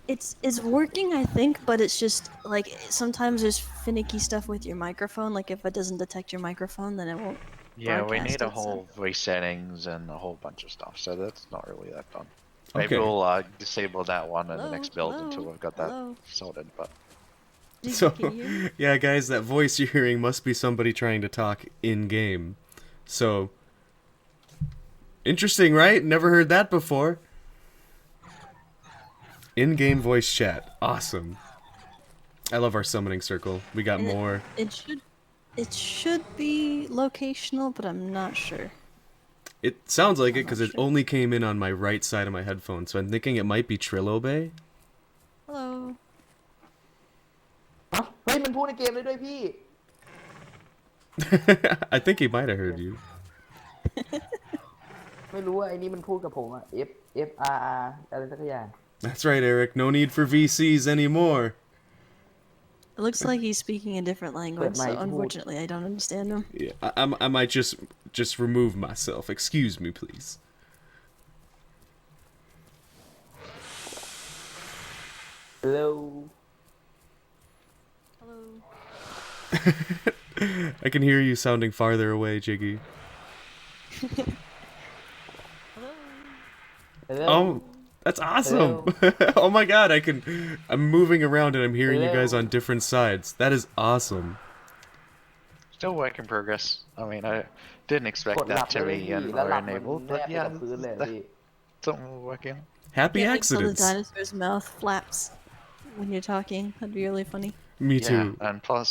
Speaker 3: it's working, I think, but it's just like sometimes there's finicky stuff with your microphone. Like if it doesn't detect your microphone, then it won't
Speaker 2: Yeah, we
Speaker 3: broadcast
Speaker 2: need a
Speaker 3: it. So.
Speaker 2: whole resettings and a whole bunch of stuff, so that's not really that fun. Maybe
Speaker 1: Okay.
Speaker 2: we'll disable that one in the
Speaker 3: Hello,
Speaker 2: next build
Speaker 3: hello,
Speaker 2: until we've got
Speaker 3: hello.
Speaker 2: that sorted, but
Speaker 3: Jiggy,
Speaker 1: So,
Speaker 3: can you hear me?
Speaker 1: yeah, guys, that voice you're hearing must be somebody trying to talk in-game. So, interesting, right? Never heard that before. In-game voice chat. Awesome. I love our summoning circle. We got
Speaker 3: And
Speaker 1: more.
Speaker 3: it should be locational, but I'm not sure.
Speaker 1: It sounds like it
Speaker 3: I'm
Speaker 1: because
Speaker 3: not
Speaker 1: it
Speaker 3: sure.
Speaker 1: only came in on my right side of my headphone, so I'm thinking it might be Trillo Bay.
Speaker 3: Hello.
Speaker 4: เอ้าเฮ้ยมันพูดในเกมได้ด้วยพี่
Speaker 1: I think he might have heard you.
Speaker 4: ไม่รู้ว่าไอ้นี่มันพูดกับผมอะ F F R R อะไรสักอย่าง
Speaker 1: That's right, Eric. No need for VCs anymore.
Speaker 3: It looks like he's speaking a different language, so
Speaker 4: mic would.
Speaker 3: unfortunately I don't understand him.
Speaker 1: Yeah, I might just remove myself. Excuse me, please.
Speaker 4: Hello
Speaker 3: Hello.
Speaker 1: I can hear you sounding farther away, Jiggy.
Speaker 3: Hello.
Speaker 4: Hello
Speaker 1: Oh, that's awesome! Oh my god, I'm moving around and I'm hearing you guys
Speaker 4: Hello.
Speaker 1: on different sides. That is awesome.
Speaker 2: still work in progress. I mean, I didn't
Speaker 4: ก
Speaker 2: expect
Speaker 4: ดหลั
Speaker 2: that
Speaker 4: บ
Speaker 2: to
Speaker 4: เลย
Speaker 2: be
Speaker 4: พี่
Speaker 2: in
Speaker 4: แล้ว
Speaker 2: or
Speaker 4: หลับมัน
Speaker 2: enabled,
Speaker 4: แน
Speaker 2: but
Speaker 4: บไป
Speaker 2: yeah,
Speaker 4: กับพื้นเลยอะพี่
Speaker 2: something we're working on.
Speaker 1: Happy
Speaker 3: Can't wait till the
Speaker 1: accidents.
Speaker 3: dinosaur's mouth flaps when you're talking. That'd be really funny.
Speaker 1: Me
Speaker 2: Yeah,
Speaker 1: too.
Speaker 2: and plus,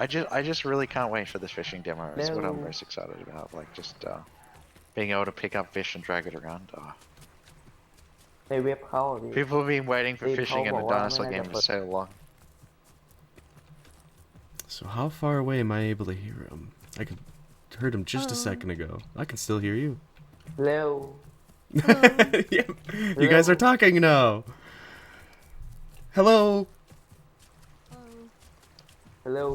Speaker 2: I just really can't wait for this fishing demo. It's what I'm
Speaker 4: Hello.
Speaker 2: most excited about. Like just being able to pick up fish and drag it around. Oh.
Speaker 4: ในเว็บเขาอะพี่
Speaker 2: People have been waiting for
Speaker 4: They
Speaker 2: fishing in a
Speaker 4: call
Speaker 2: dinosaur
Speaker 4: Warhammer
Speaker 2: game for
Speaker 4: Network.
Speaker 2: so long.
Speaker 1: So how far away am I able to hear him? I heard him just a
Speaker 3: Hello.
Speaker 1: second ago. I can still hear you.
Speaker 4: เร็ว
Speaker 1: Yep. You guys are talking now. Hello.
Speaker 4: Hello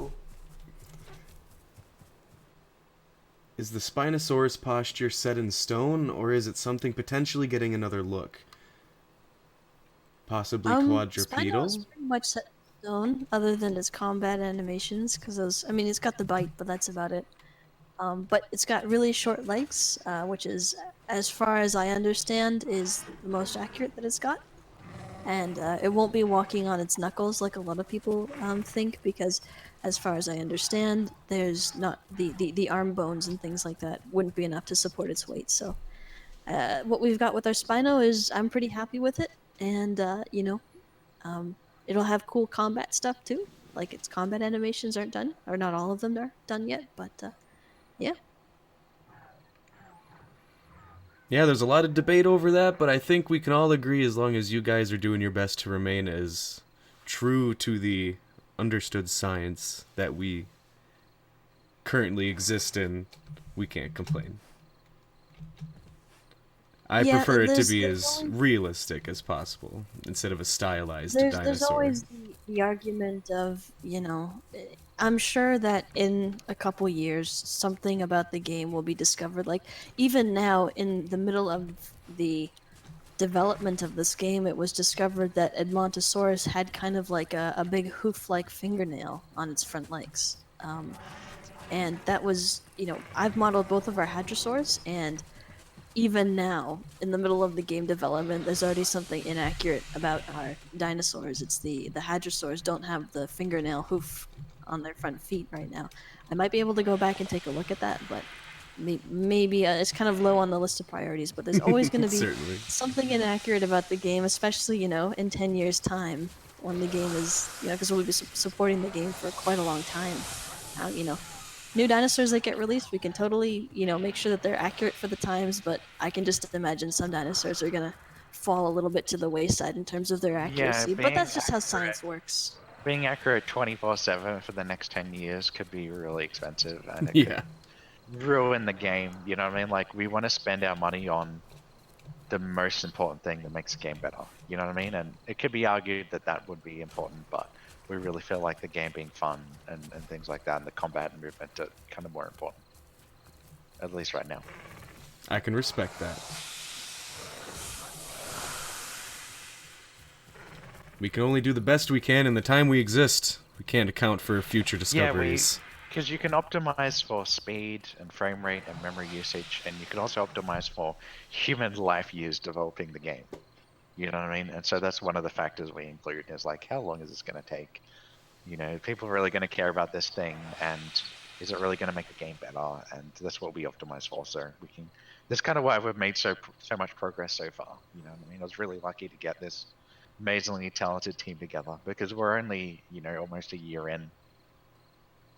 Speaker 1: Is the Spinosaurus posture set in stone, or is it something potentially getting another look? Possibly
Speaker 3: Spino
Speaker 1: quadrupedal?
Speaker 3: is pretty much set in stone, other than its combat animations, because I mean, it's got the bite, but that's about it. But it's got really short legs, which is, as far as I understand, is the most accurate that it's got. And it won't be walking on its knuckles like a lot of people think, because, as far as I understand, there's not the arm bones and things like that wouldn't be enough to support its weight. So, what we've got with our Spino is I'm pretty happy with it, and It'll have cool combat stuff too. Like its combat animations aren't done, or not all of them are done yet. But yeah,
Speaker 1: Yeah, there's a lot of debate over that, but I think we can all agree as long as you guys are doing your best to remain as true to the understood science that we currently exist in, we can't complain. I
Speaker 3: yeah.
Speaker 1: prefer it to
Speaker 3: There's,
Speaker 1: be
Speaker 3: there's
Speaker 1: as
Speaker 3: always,
Speaker 1: realistic as possible instead of a stylized
Speaker 3: there's
Speaker 1: dinosaur.
Speaker 3: always the argument of, I'm sure that in a couple years something about the game will be discovered. Like even now in the middle of the development of this game, it was discovered that Edmontosaurus had kind of like a big hoof-like fingernail on its front legs. And that was, I've modeled both of our hadrosaurs, and even now, in the middle of the game development, there's already something inaccurate about our dinosaurs. It's the hadrosaurs don't have the fingernail hoof on their front feet right now. I might be able to go back and take a look at that, but maybe it's kind of low on the list of priorities. But there's always going to be
Speaker 1: Certainly.
Speaker 3: something inaccurate about the game, especially in 10 years' time when the game is, because we'll be supporting the game for quite a long time. New dinosaurs that get released, we can totally, make sure that they're accurate for the times, but I can just imagine some dinosaurs are gonna fall a little bit to the wayside in terms of their accuracy. But that's just how science works.
Speaker 2: Being accurate 24/7 for the next 10 years could be really expensive, and it
Speaker 1: Yeah.
Speaker 2: could ruin the game. You know what I mean? Like, we want to spend our money on the most important thing that makes the game better. You know what I mean? And it could be argued that that would be important, but we really feel like the game being fun and things like that, and the combat and movement are kind of more important. At least right now.
Speaker 1: I can respect that. We can only do the best we can in the time we exist. We can't account for future discoveries.
Speaker 2: Because you can optimize for speed and frame rate and memory usage, and you can also optimize for human life years developing the game. You know what I mean? And so that's one of the factors we include is like, how long is this going to take? People are really going to care about this thing, and is it really going to make the game better? And that's what we optimize for. So we can. That's kind of why we've made so much progress so far. You know what I mean? I was really lucky to get this amazingly talented team together because we're only almost a year in.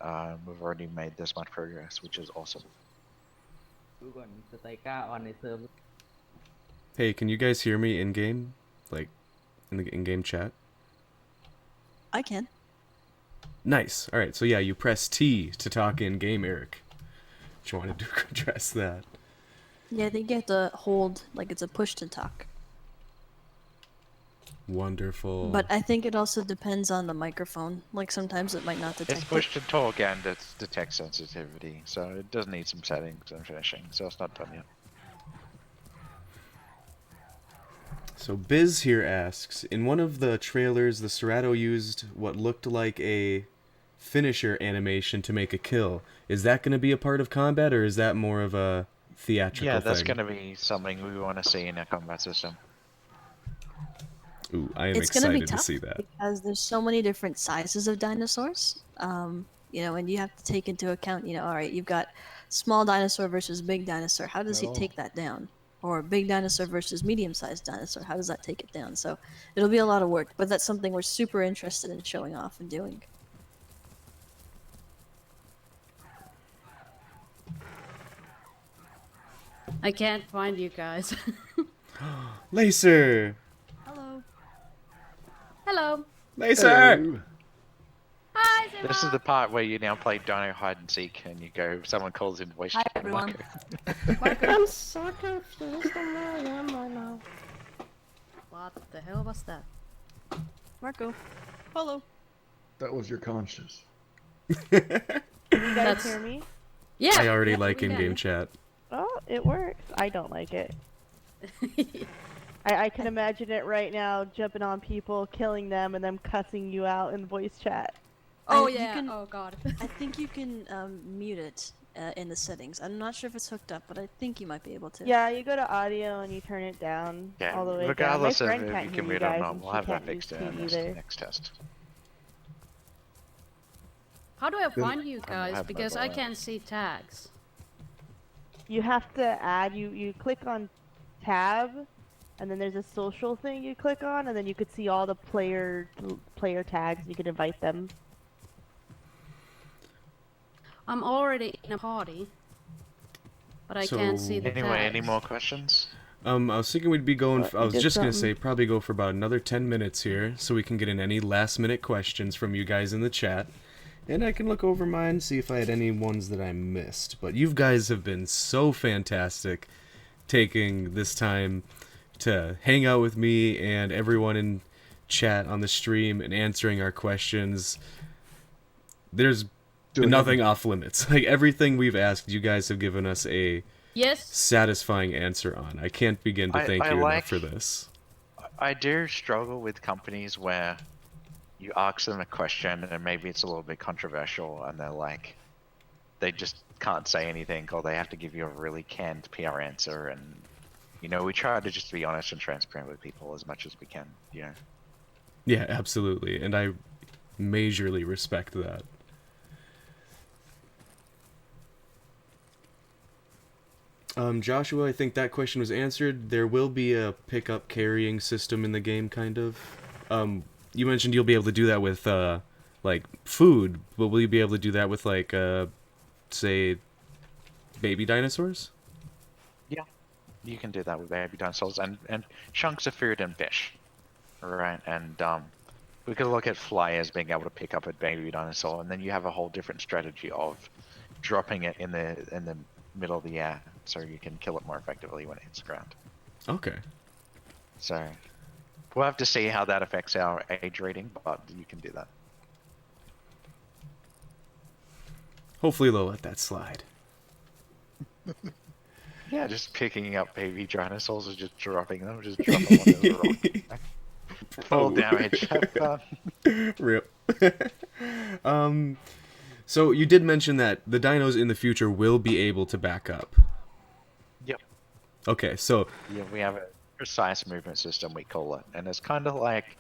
Speaker 2: We've already made this much progress, which is awesome.
Speaker 1: Hey, can you guys hear me in game? Like, in the in-game chat?
Speaker 3: I can.
Speaker 1: Nice. Alright, so yeah, you press T to talk in game, Eric. What you want to do address that?
Speaker 3: Yeah, I think you have to hold, like it's a push to talk.
Speaker 1: Wonderful.
Speaker 3: But I think it also depends on the microphone. Like sometimes it might not detect
Speaker 2: It's push to talk and it's detect sensitivity, so it does need some settings and finishing, so it's not done yet.
Speaker 1: So Biz here asks, in one of the trailers, the Serato used what looked like a finisher animation to make a kill. Is that going to be a part of combat, or is that more of a theatrical
Speaker 2: Yeah, that's
Speaker 1: thing?
Speaker 2: going to be something we want to see in our combat system.
Speaker 1: Ooh, I am
Speaker 3: It's gonna be
Speaker 1: excited to
Speaker 3: tough
Speaker 1: see that.
Speaker 3: because there's so many different sizes of dinosaurs. And you have to take into account, all right, you've got small dinosaur versus big dinosaur. How does he take that down? Or big dinosaur versus medium-sized dinosaur. How does that take it down? So it'll be a lot of work, but that's something we're super interested in showing off and doing.
Speaker 5: I can't find you guys.
Speaker 1: Lacer!
Speaker 3: Hello.
Speaker 5: Hello.
Speaker 1: Lacer!
Speaker 5: Hi, Zima.
Speaker 2: This is the part where you now play Dino Hide and Seek, and you go, someone calls in voice chat.
Speaker 3: everyone.
Speaker 5: I'm so confused on where I am right now. What the hell was that?
Speaker 3: Marco. Hello.
Speaker 6: That was your conscience.
Speaker 7: You guys
Speaker 5: That's-
Speaker 7: hear me?
Speaker 5: Yeah.
Speaker 1: I already
Speaker 5: yeah,
Speaker 1: like
Speaker 5: we
Speaker 1: in-game
Speaker 5: can.
Speaker 1: chat.
Speaker 7: Oh, it works. I don't like it. I can imagine it right now, jumping on people, killing them, and them cussing you out in voice chat.
Speaker 5: Oh
Speaker 3: You
Speaker 5: yeah.
Speaker 3: can-
Speaker 5: Oh god.
Speaker 3: I think you can mute it in the settings. I'm not sure if it's hooked up, but I think you might be able to.
Speaker 7: Yeah, you go to audio and you turn it down
Speaker 2: Yeah,
Speaker 7: all the way
Speaker 2: regardless
Speaker 7: down. My
Speaker 2: of
Speaker 7: friend
Speaker 2: if
Speaker 7: can't
Speaker 2: you
Speaker 7: hear
Speaker 2: can
Speaker 7: you
Speaker 2: mute or
Speaker 7: guys,
Speaker 2: not,
Speaker 7: and
Speaker 2: we'll
Speaker 7: she
Speaker 2: have that
Speaker 7: can't
Speaker 2: fixed
Speaker 7: use
Speaker 2: in
Speaker 7: T
Speaker 2: the
Speaker 7: either.
Speaker 2: next test.
Speaker 5: How do I find you
Speaker 2: I
Speaker 5: guys?
Speaker 2: have
Speaker 5: Because
Speaker 2: mobile
Speaker 5: I can't see tags.
Speaker 7: You have to add, you click on tab, and then there's a social thing you click on, and then you could see all the player tags. You could invite them.
Speaker 5: I'm already in a party, but I can't see the
Speaker 2: Anyway, any
Speaker 5: tags.
Speaker 2: more questions?
Speaker 1: I was thinking we'd be going.
Speaker 7: What?
Speaker 1: I was
Speaker 7: You did
Speaker 1: just gonna
Speaker 7: something.
Speaker 1: say probably go for about another 10 minutes here, so we can get in any last-minute questions from you guys in the chat, and I can look over mine, see if I had any ones that I missed. But you guys have been so fantastic, taking this time to hang out with me and everyone in chat on the stream and answering our questions. There's
Speaker 6: Doing
Speaker 1: nothing off limits. Like everything we've asked, you guys have given us a
Speaker 5: Yes.
Speaker 1: satisfying answer on. I can't begin to thank you enough for this.
Speaker 2: I do struggle with companies where you ask them a question and maybe it's a little bit controversial and they're like, they just can't say anything or they have to give you a really canned PR answer. And, you know, we try to just be honest and transparent with people as much as we can, you know.
Speaker 1: Yeah, absolutely. And I majorly respect that. Joshua, I think that question was answered. There will be a pickup carrying system in the game, kind of. You mentioned you'll be able to do that with, like, food, but will you be able to do that with, like, say, baby dinosaurs?
Speaker 2: Yeah, you can do that with baby dinosaurs and chunks of food and fish, right? And we could look at flyers being able to pick up a baby dinosaur, and then you have a whole different strategy of dropping it in the middle of the air, so you can kill it more effectively when it hits the ground.
Speaker 1: Okay.
Speaker 2: So we'll have to see how that affects our age rating, but you can do that.
Speaker 1: Hopefully they'll let that slide.
Speaker 2: Yeah, just picking up baby dinosaurs or just dropping them, just drop them on the rock. Full damage. Have fun.
Speaker 1: Rip. So you did mention that the dinos in the future will be able to back up.
Speaker 2: Yep.
Speaker 1: Okay, so
Speaker 2: Yeah, we have a precise movement system, we call it. And it's kind of like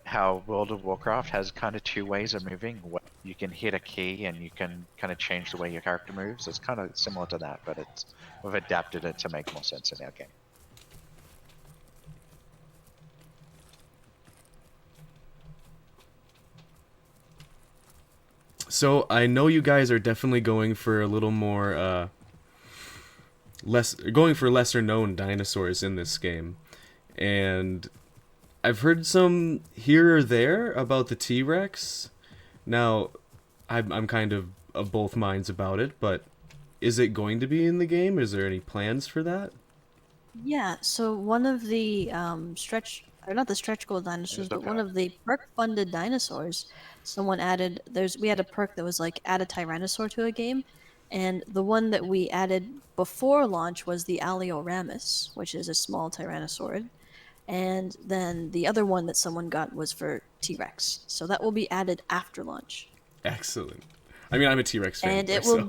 Speaker 2: how World of Warcraft has kind of two ways of moving. You can hit a key and you can kind of change the way your character moves. It's kind of similar to that, but we've adapted it to make more sense in our game.
Speaker 1: So I know you guys are definitely going for a little more lesser known dinosaurs in this game. And I've heard some here or there about the T-Rex. Now, I'm kind of both minds about it, but is it going to be in the game? Is there any plans for that?
Speaker 3: Yeah, so one of the not the stretch goal dinosaurs, but one of the perk funded dinosaurs, someone added, we had a perk that was like add a Tyrannosaur to a game, and the one that we added before launch was the Alioramus, which is a small Tyrannosaurid, and then the other one that someone got was for T-Rex. So that will be added after launch.
Speaker 1: Excellent. I mean, I'm a T-Rex fan.
Speaker 3: And it will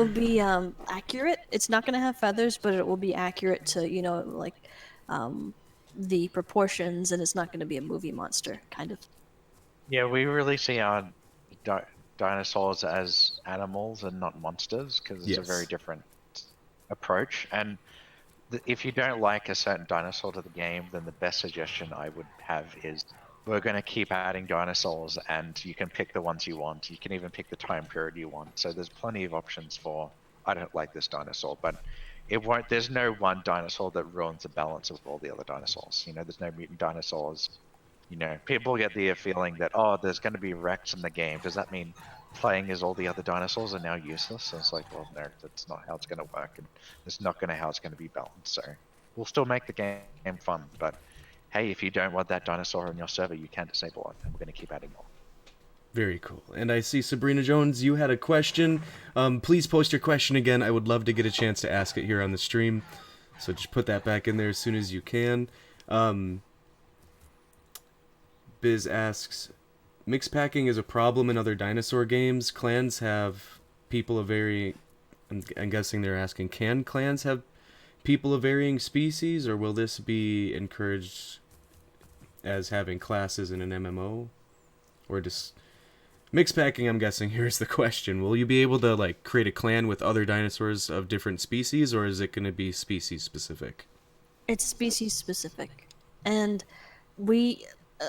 Speaker 3: be accurate. It's not going to have feathers, but it will be accurate to, you know, like the proportions, and it's not going to be a movie monster, kind of.
Speaker 2: Yeah, we really see our dinosaurs as animals and not monsters because it's a very different approach. And if you don't like a certain dinosaur to the game, then the best suggestion I would have is we're going to keep adding dinosaurs, and you can pick the ones you want. You can even pick the time period you want. So there's plenty of options for, I don't like this dinosaur, but there's no one dinosaur that ruins the balance of all the other dinosaurs. You know, there's no mutant dinosaurs. You know, people get the feeling that, oh, there's going to be Rex in the game. Does that mean playing as all the other dinosaurs are now useless? And it's like, well, no, that's not how it's going to work, and it's not how it's going to be balanced. So we'll still make the game fun, but hey, if you don't want that dinosaur on your server, you can disable it, and we're going to keep adding more.
Speaker 1: Very cool. And I see Sabrina Jones, you had a question. Please post your question again. I would love to get a chance to ask it here on the stream. So just put that back in there as soon as you can. Biz asks, mixed packing is a problem in other dinosaur games. Clans have people of varying... I'm guessing they're asking, can clans have people of varying species, or will this be encouraged as having classes in an MMO? Or just... Mixed packing, I'm guessing, here's the question. Will you be able to, like, create a clan with other dinosaurs of different species, or is it going to be species specific?
Speaker 3: It's species specific, and we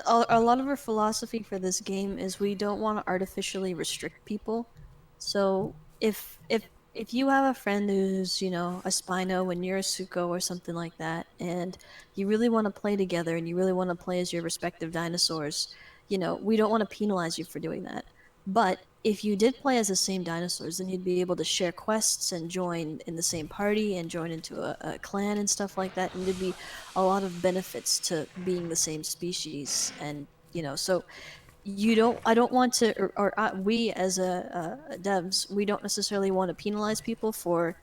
Speaker 3: a lot of our philosophy for this game is we don't want to artificially restrict people. So if you have a friend who's, you know, a Spino and you're a Suko or something like that, and you really want to play together and you really want to play as your respective dinosaurs, you know, we don't want to penalize you for doing that. But if you did play as the same dinosaurs, then you'd be able to share quests and join in the same party and join into a clan and stuff like that. And there'd be a lot of benefits to being the same species. And, you know, so you don't, I don't want to, we as devs, we don't necessarily want to penalize people for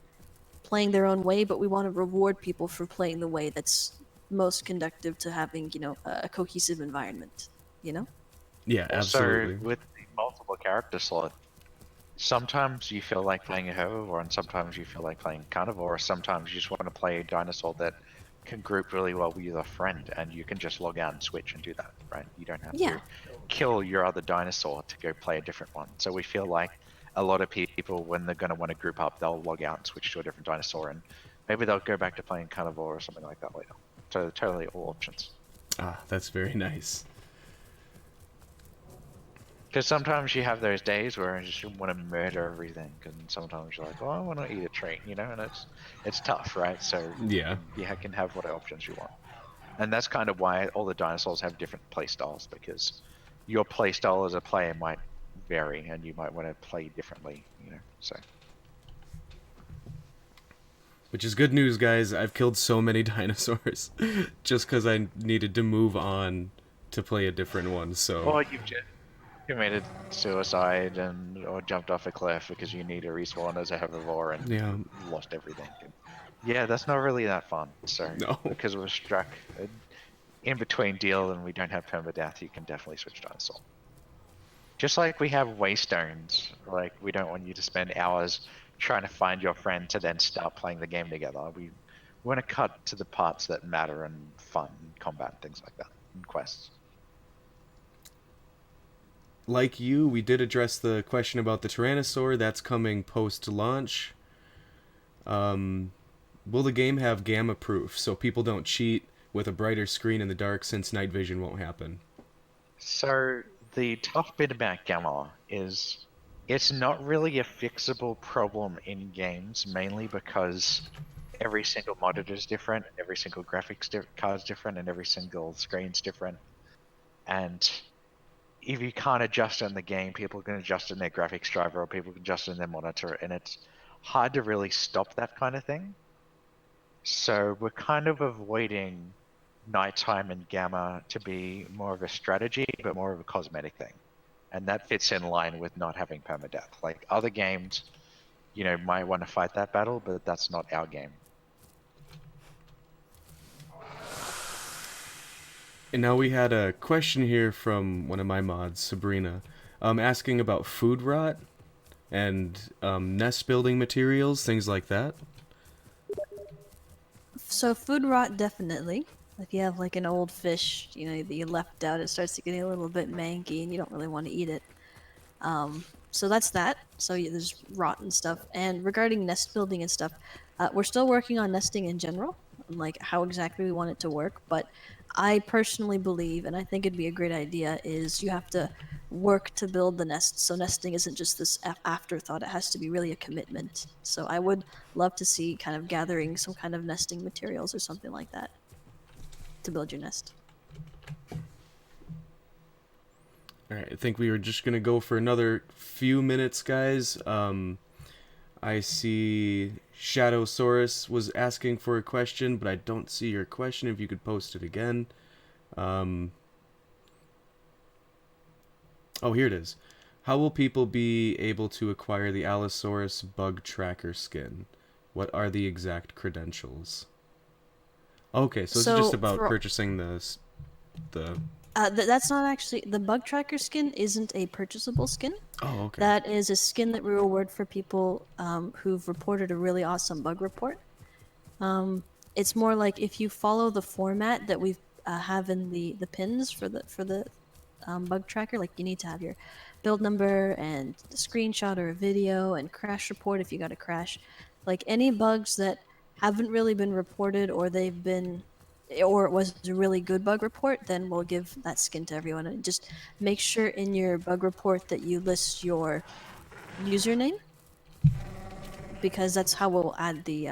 Speaker 3: playing their own way, but we want to reward people for playing the way that's most conductive to having, you know, a cohesive environment, you know?
Speaker 1: Yeah,
Speaker 2: Also,
Speaker 1: absolutely.
Speaker 2: with the multiple character slot, sometimes you feel like playing a herbivore, and sometimes you feel like playing carnivore, or sometimes you just want to play a dinosaur that can group really well with a friend, and you can just log out and switch and do that, right? You don't have
Speaker 3: Yeah.
Speaker 2: to kill your other dinosaur to go play a different one. So we feel like a lot of people, when they're going to want to group up, they'll log out and switch to a different dinosaur, and maybe they'll go back to playing carnivore or something like that later. So totally all options.
Speaker 1: Ah, that's very nice.
Speaker 2: Because sometimes you have those days where you just want to murder everything, and sometimes you're like, "Oh, I want to eat a treat," you know, and it's tough, right? So
Speaker 1: Yeah.
Speaker 2: you can have what options you want, and that's kind of why all the dinosaurs have different play styles, because your play style as a player might vary, and you might want to play differently, you know. So
Speaker 1: Which is good news, guys. I've killed so many dinosaurs just because I needed to move on to play a different one. So
Speaker 2: or you've just committed suicide and or jumped off a cliff because you need a respawn as a herbivore and
Speaker 1: yeah,
Speaker 2: lost everything. Yeah, that's not really that fun. So
Speaker 1: no.
Speaker 2: because we're struck in between deal and we don't have permadeath, you can definitely switch dinosaur. Just like we have waystones, like we don't want you to spend hours trying to find your friend to then start playing the game together. We want to cut to the parts that matter and fun, and combat, and things like that, and quests.
Speaker 1: Like you, we did address the question about the Tyrannosaur. That's coming post-launch. Will the game have gamma proof so people don't cheat with a brighter screen in the dark since night vision won't happen?
Speaker 2: So the tough bit about gamma is it's not really a fixable problem in games, mainly because every single monitor is different, every single graphics card is different, and every single screen's different. And if you can't adjust in the game, people can adjust in their graphics driver or people can adjust in their monitor, and it's hard to really stop that kind of thing. So we're kind of avoiding nighttime and gamma to be more of a strategy, but more of a cosmetic thing. And that fits in line with not having permadeath. Like other games, you know, might want to fight that battle, but that's not our game.
Speaker 1: And now we had a question here from one of my mods, Sabrina, asking about food rot and nest building materials, things like that.
Speaker 3: So food rot, definitely. If you have like an old fish, you know, that you left out, it starts to get a little bit manky, and you don't really want to eat it. So that's that. So there's rot and stuff. And regarding nest building and stuff, we're still working on nesting in general, like how exactly we want it to work. But I personally believe, and I think it'd be a great idea, is you have to work to build the nest. So nesting isn't just this afterthought; it has to be really a commitment. So I would love to see kind of gathering some kind of nesting materials or something like that to build your nest.
Speaker 1: Alright, I think we were just going to go for another few minutes, guys. I see Shadowsaurus was asking for a question, but I don't see your question. If you could post it again. Oh, here it is. How will people be able to acquire the Allosaurus bug tracker skin? What are the exact credentials? Okay, so it's just about purchasing the
Speaker 3: that's not actually, the bug tracker skin isn't a purchasable skin.
Speaker 1: Oh, okay.
Speaker 3: That is a skin that we reward for people who've reported a really awesome bug report. It's more like if you follow the format that we have in the pins for the bug tracker, like you need to have your build number and a screenshot or a video and crash report if you got a crash. Like any bugs that haven't really been reported, or it was a really good bug report, then we'll give that skin to everyone. And just make sure in your bug report that you list your username, because that's how we'll add the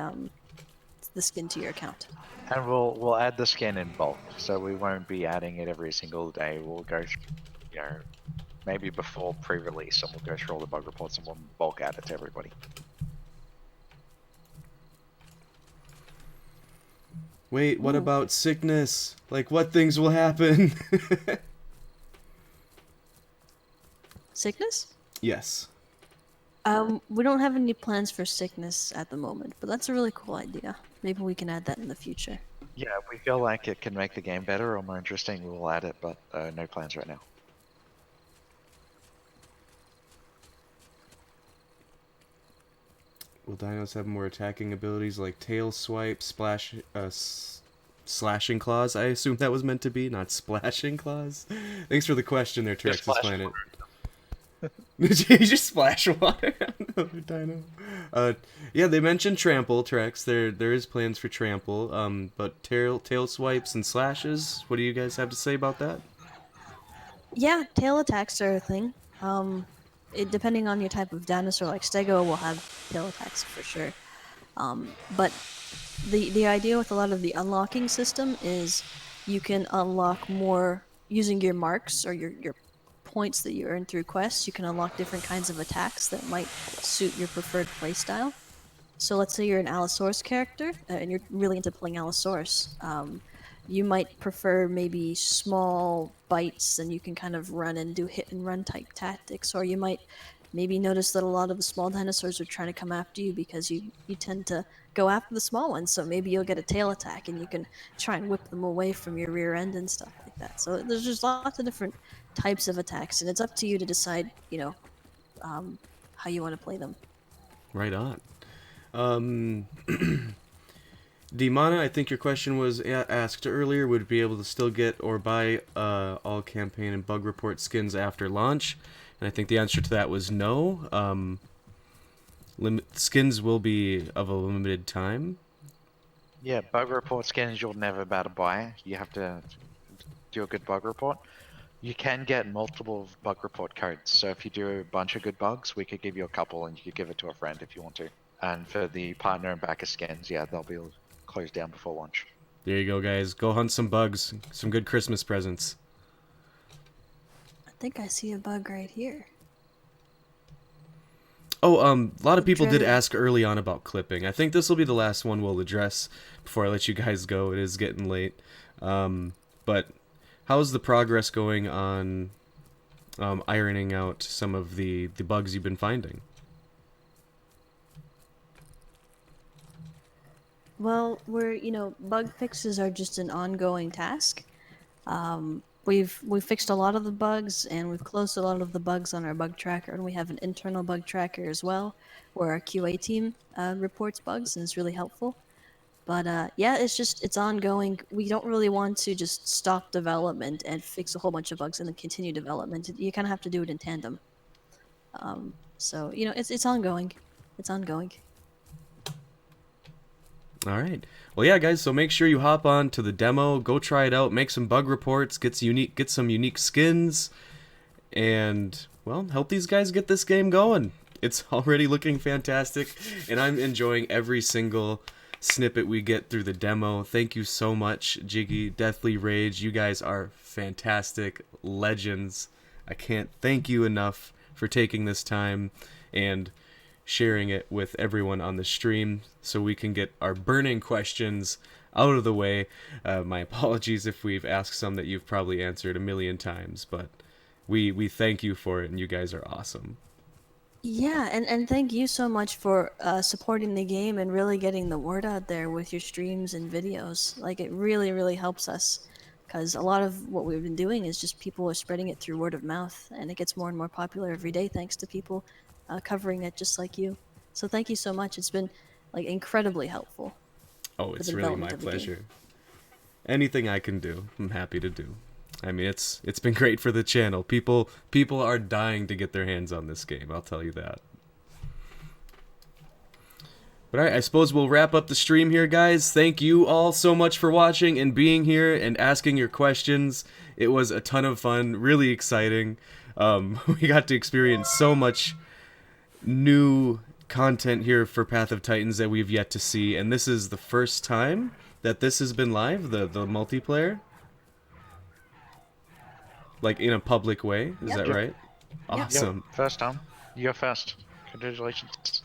Speaker 3: skin to your account.
Speaker 2: And we'll add the skin in bulk, so we won't be adding it every single day. We'll go, maybe before pre-release, and we'll go through all the bug reports and we'll bulk add it to everybody.
Speaker 1: Wait, what about sickness? Like, what things will happen?
Speaker 3: Sickness?
Speaker 1: Yes.
Speaker 3: We don't have any plans for sickness at the moment, but that's a really cool idea. Maybe we can add that in the future.
Speaker 2: Yeah, if we feel like it can make the game better or more interesting, we will add it, but no plans right now.
Speaker 1: Will dinos have more attacking abilities like tail swipe, slashing claws? I assume that was meant to be, not splashing claws. Thanks for the question there, Trex's Planet. Did you just splash water on another dino? Yeah, they mentioned trample, Trex. There is plans for trample. But tail swipes and slashes. What do you guys have to say about that?
Speaker 3: Yeah, tail attacks are a thing. Depending on your type of dinosaur, like Stego will have tail attacks for sure. But the idea with a lot of the unlocking system is you can unlock more using your marks or your points that you earn through quests. You can unlock different kinds of attacks that might suit your preferred playstyle. So let's say you're an Allosaurus character and you're really into playing Allosaurus. You might prefer maybe small bites and you can kind of run and do hit and run type tactics, or you might maybe notice that a lot of the small dinosaurs are trying to come after you because you tend to go after the small ones, so maybe you'll get a tail attack and you can try and whip them away from your rear end and stuff like that. So there's just lots of different types of attacks, and it's up to you to decide, how you want to play them.
Speaker 1: Right on. Demana, I think your question was asked earlier, would be able to still get or buy all campaign and bug report skins after launch? And I think the answer to that was no. Skins will be of a limited time.
Speaker 2: Yeah, bug report skins you'll never be able to buy. You have to do a good bug report. You can get multiple bug report codes. So if you do a bunch of good bugs, we could give you a couple and you could give it to a friend if you want to. And for the partner and backer skins, yeah, they'll be closed down before launch.
Speaker 1: There you go, guys. Go hunt some bugs. Some good Christmas presents.
Speaker 3: I think I see a bug right here.
Speaker 1: Oh, a lot of people did ask early on about clipping. I think this will be the last one we'll address before I let you guys go. It is getting late. But how's the progress going on ironing out some of the bugs you've been finding?
Speaker 3: Well, bug fixes are just an ongoing task. We've fixed a lot of the bugs, and we've closed a lot of the bugs on our bug tracker, and we have an internal bug tracker as well, where our QA team reports bugs, and it's really helpful. But yeah, it's ongoing. We don't really want to just stop development and fix a whole bunch of bugs and then continue development. You kind of have to do it in tandem. So it's ongoing. It's ongoing.
Speaker 1: All right. Well, yeah, guys. So make sure you hop on to the demo, go try it out, make some bug reports, get some unique skins, and well, help these guys get this game going. It's already looking fantastic, and I'm enjoying every single snippet we get through the demo. Thank you so much, Jiggy, Deathly Rage. You guys are fantastic legends. I can't thank you enough for taking this time and sharing it with everyone on the stream so we can get our burning questions out of the way. My apologies if we've asked some that you've probably answered a million times, but we thank you for it, and you guys are awesome.
Speaker 3: Yeah, and thank you so much for supporting the game and really getting the word out there with your streams and videos. Like, it really, really helps us, because a lot of what we've been doing is just people are spreading it through word of mouth, and it gets more and more popular every day thanks to people covering it just like you. So thank you so much. It's been incredibly helpful.
Speaker 1: Oh, it's really my pleasure. Anything I can do, I'm happy to do. I mean, it's been great for the channel. People are dying to get their hands on this game, I'll tell you that. But alright, I suppose we'll wrap up the stream here, guys. Thank you all so much for watching and being here and asking your questions. It was a ton of fun, really exciting. We got to experience so much new content here for Path of Titans that we've yet to see, and this is the first time that this has been live, the multiplayer, like in a public way. Is that right? Awesome.
Speaker 2: Yep, first time. You're first. Congratulations.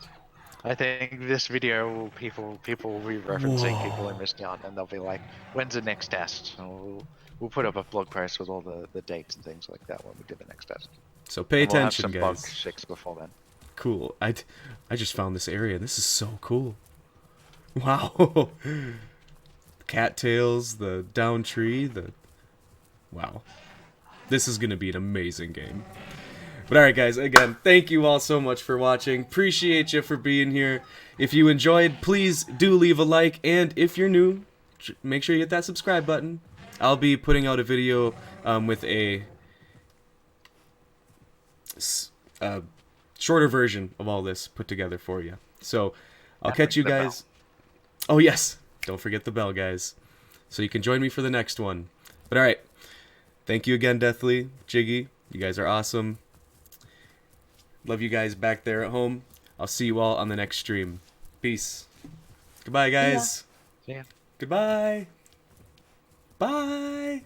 Speaker 2: I think this video people will be referencing people who missed out, and they'll be like, "When's the next test?" And we'll put up a blog post with all the dates and things like that when we do the next test.
Speaker 1: So pay
Speaker 2: And we'll have
Speaker 1: attention,
Speaker 2: some
Speaker 1: guys.
Speaker 2: bug fix before then.
Speaker 1: Cool. I just found this area. This is so cool. Wow. Cattails, the down tree, wow. This is gonna be an amazing game. But alright guys, again, thank you all so much for watching. Appreciate you for being here. If you enjoyed, please do leave a like, and if you're new, make sure you hit that subscribe button. I'll be putting out a video with a shorter version of all this put together for you. So, I'll catch you guys. Oh yes, don't forget the bell, guys. So you can join me for the next one. But alright, thank you again, Deathly, Jiggy. You guys are awesome. Love you guys back there at home. I'll see you all on the next stream. Peace. Goodbye, guys.
Speaker 2: See ya.
Speaker 1: Goodbye. Bye.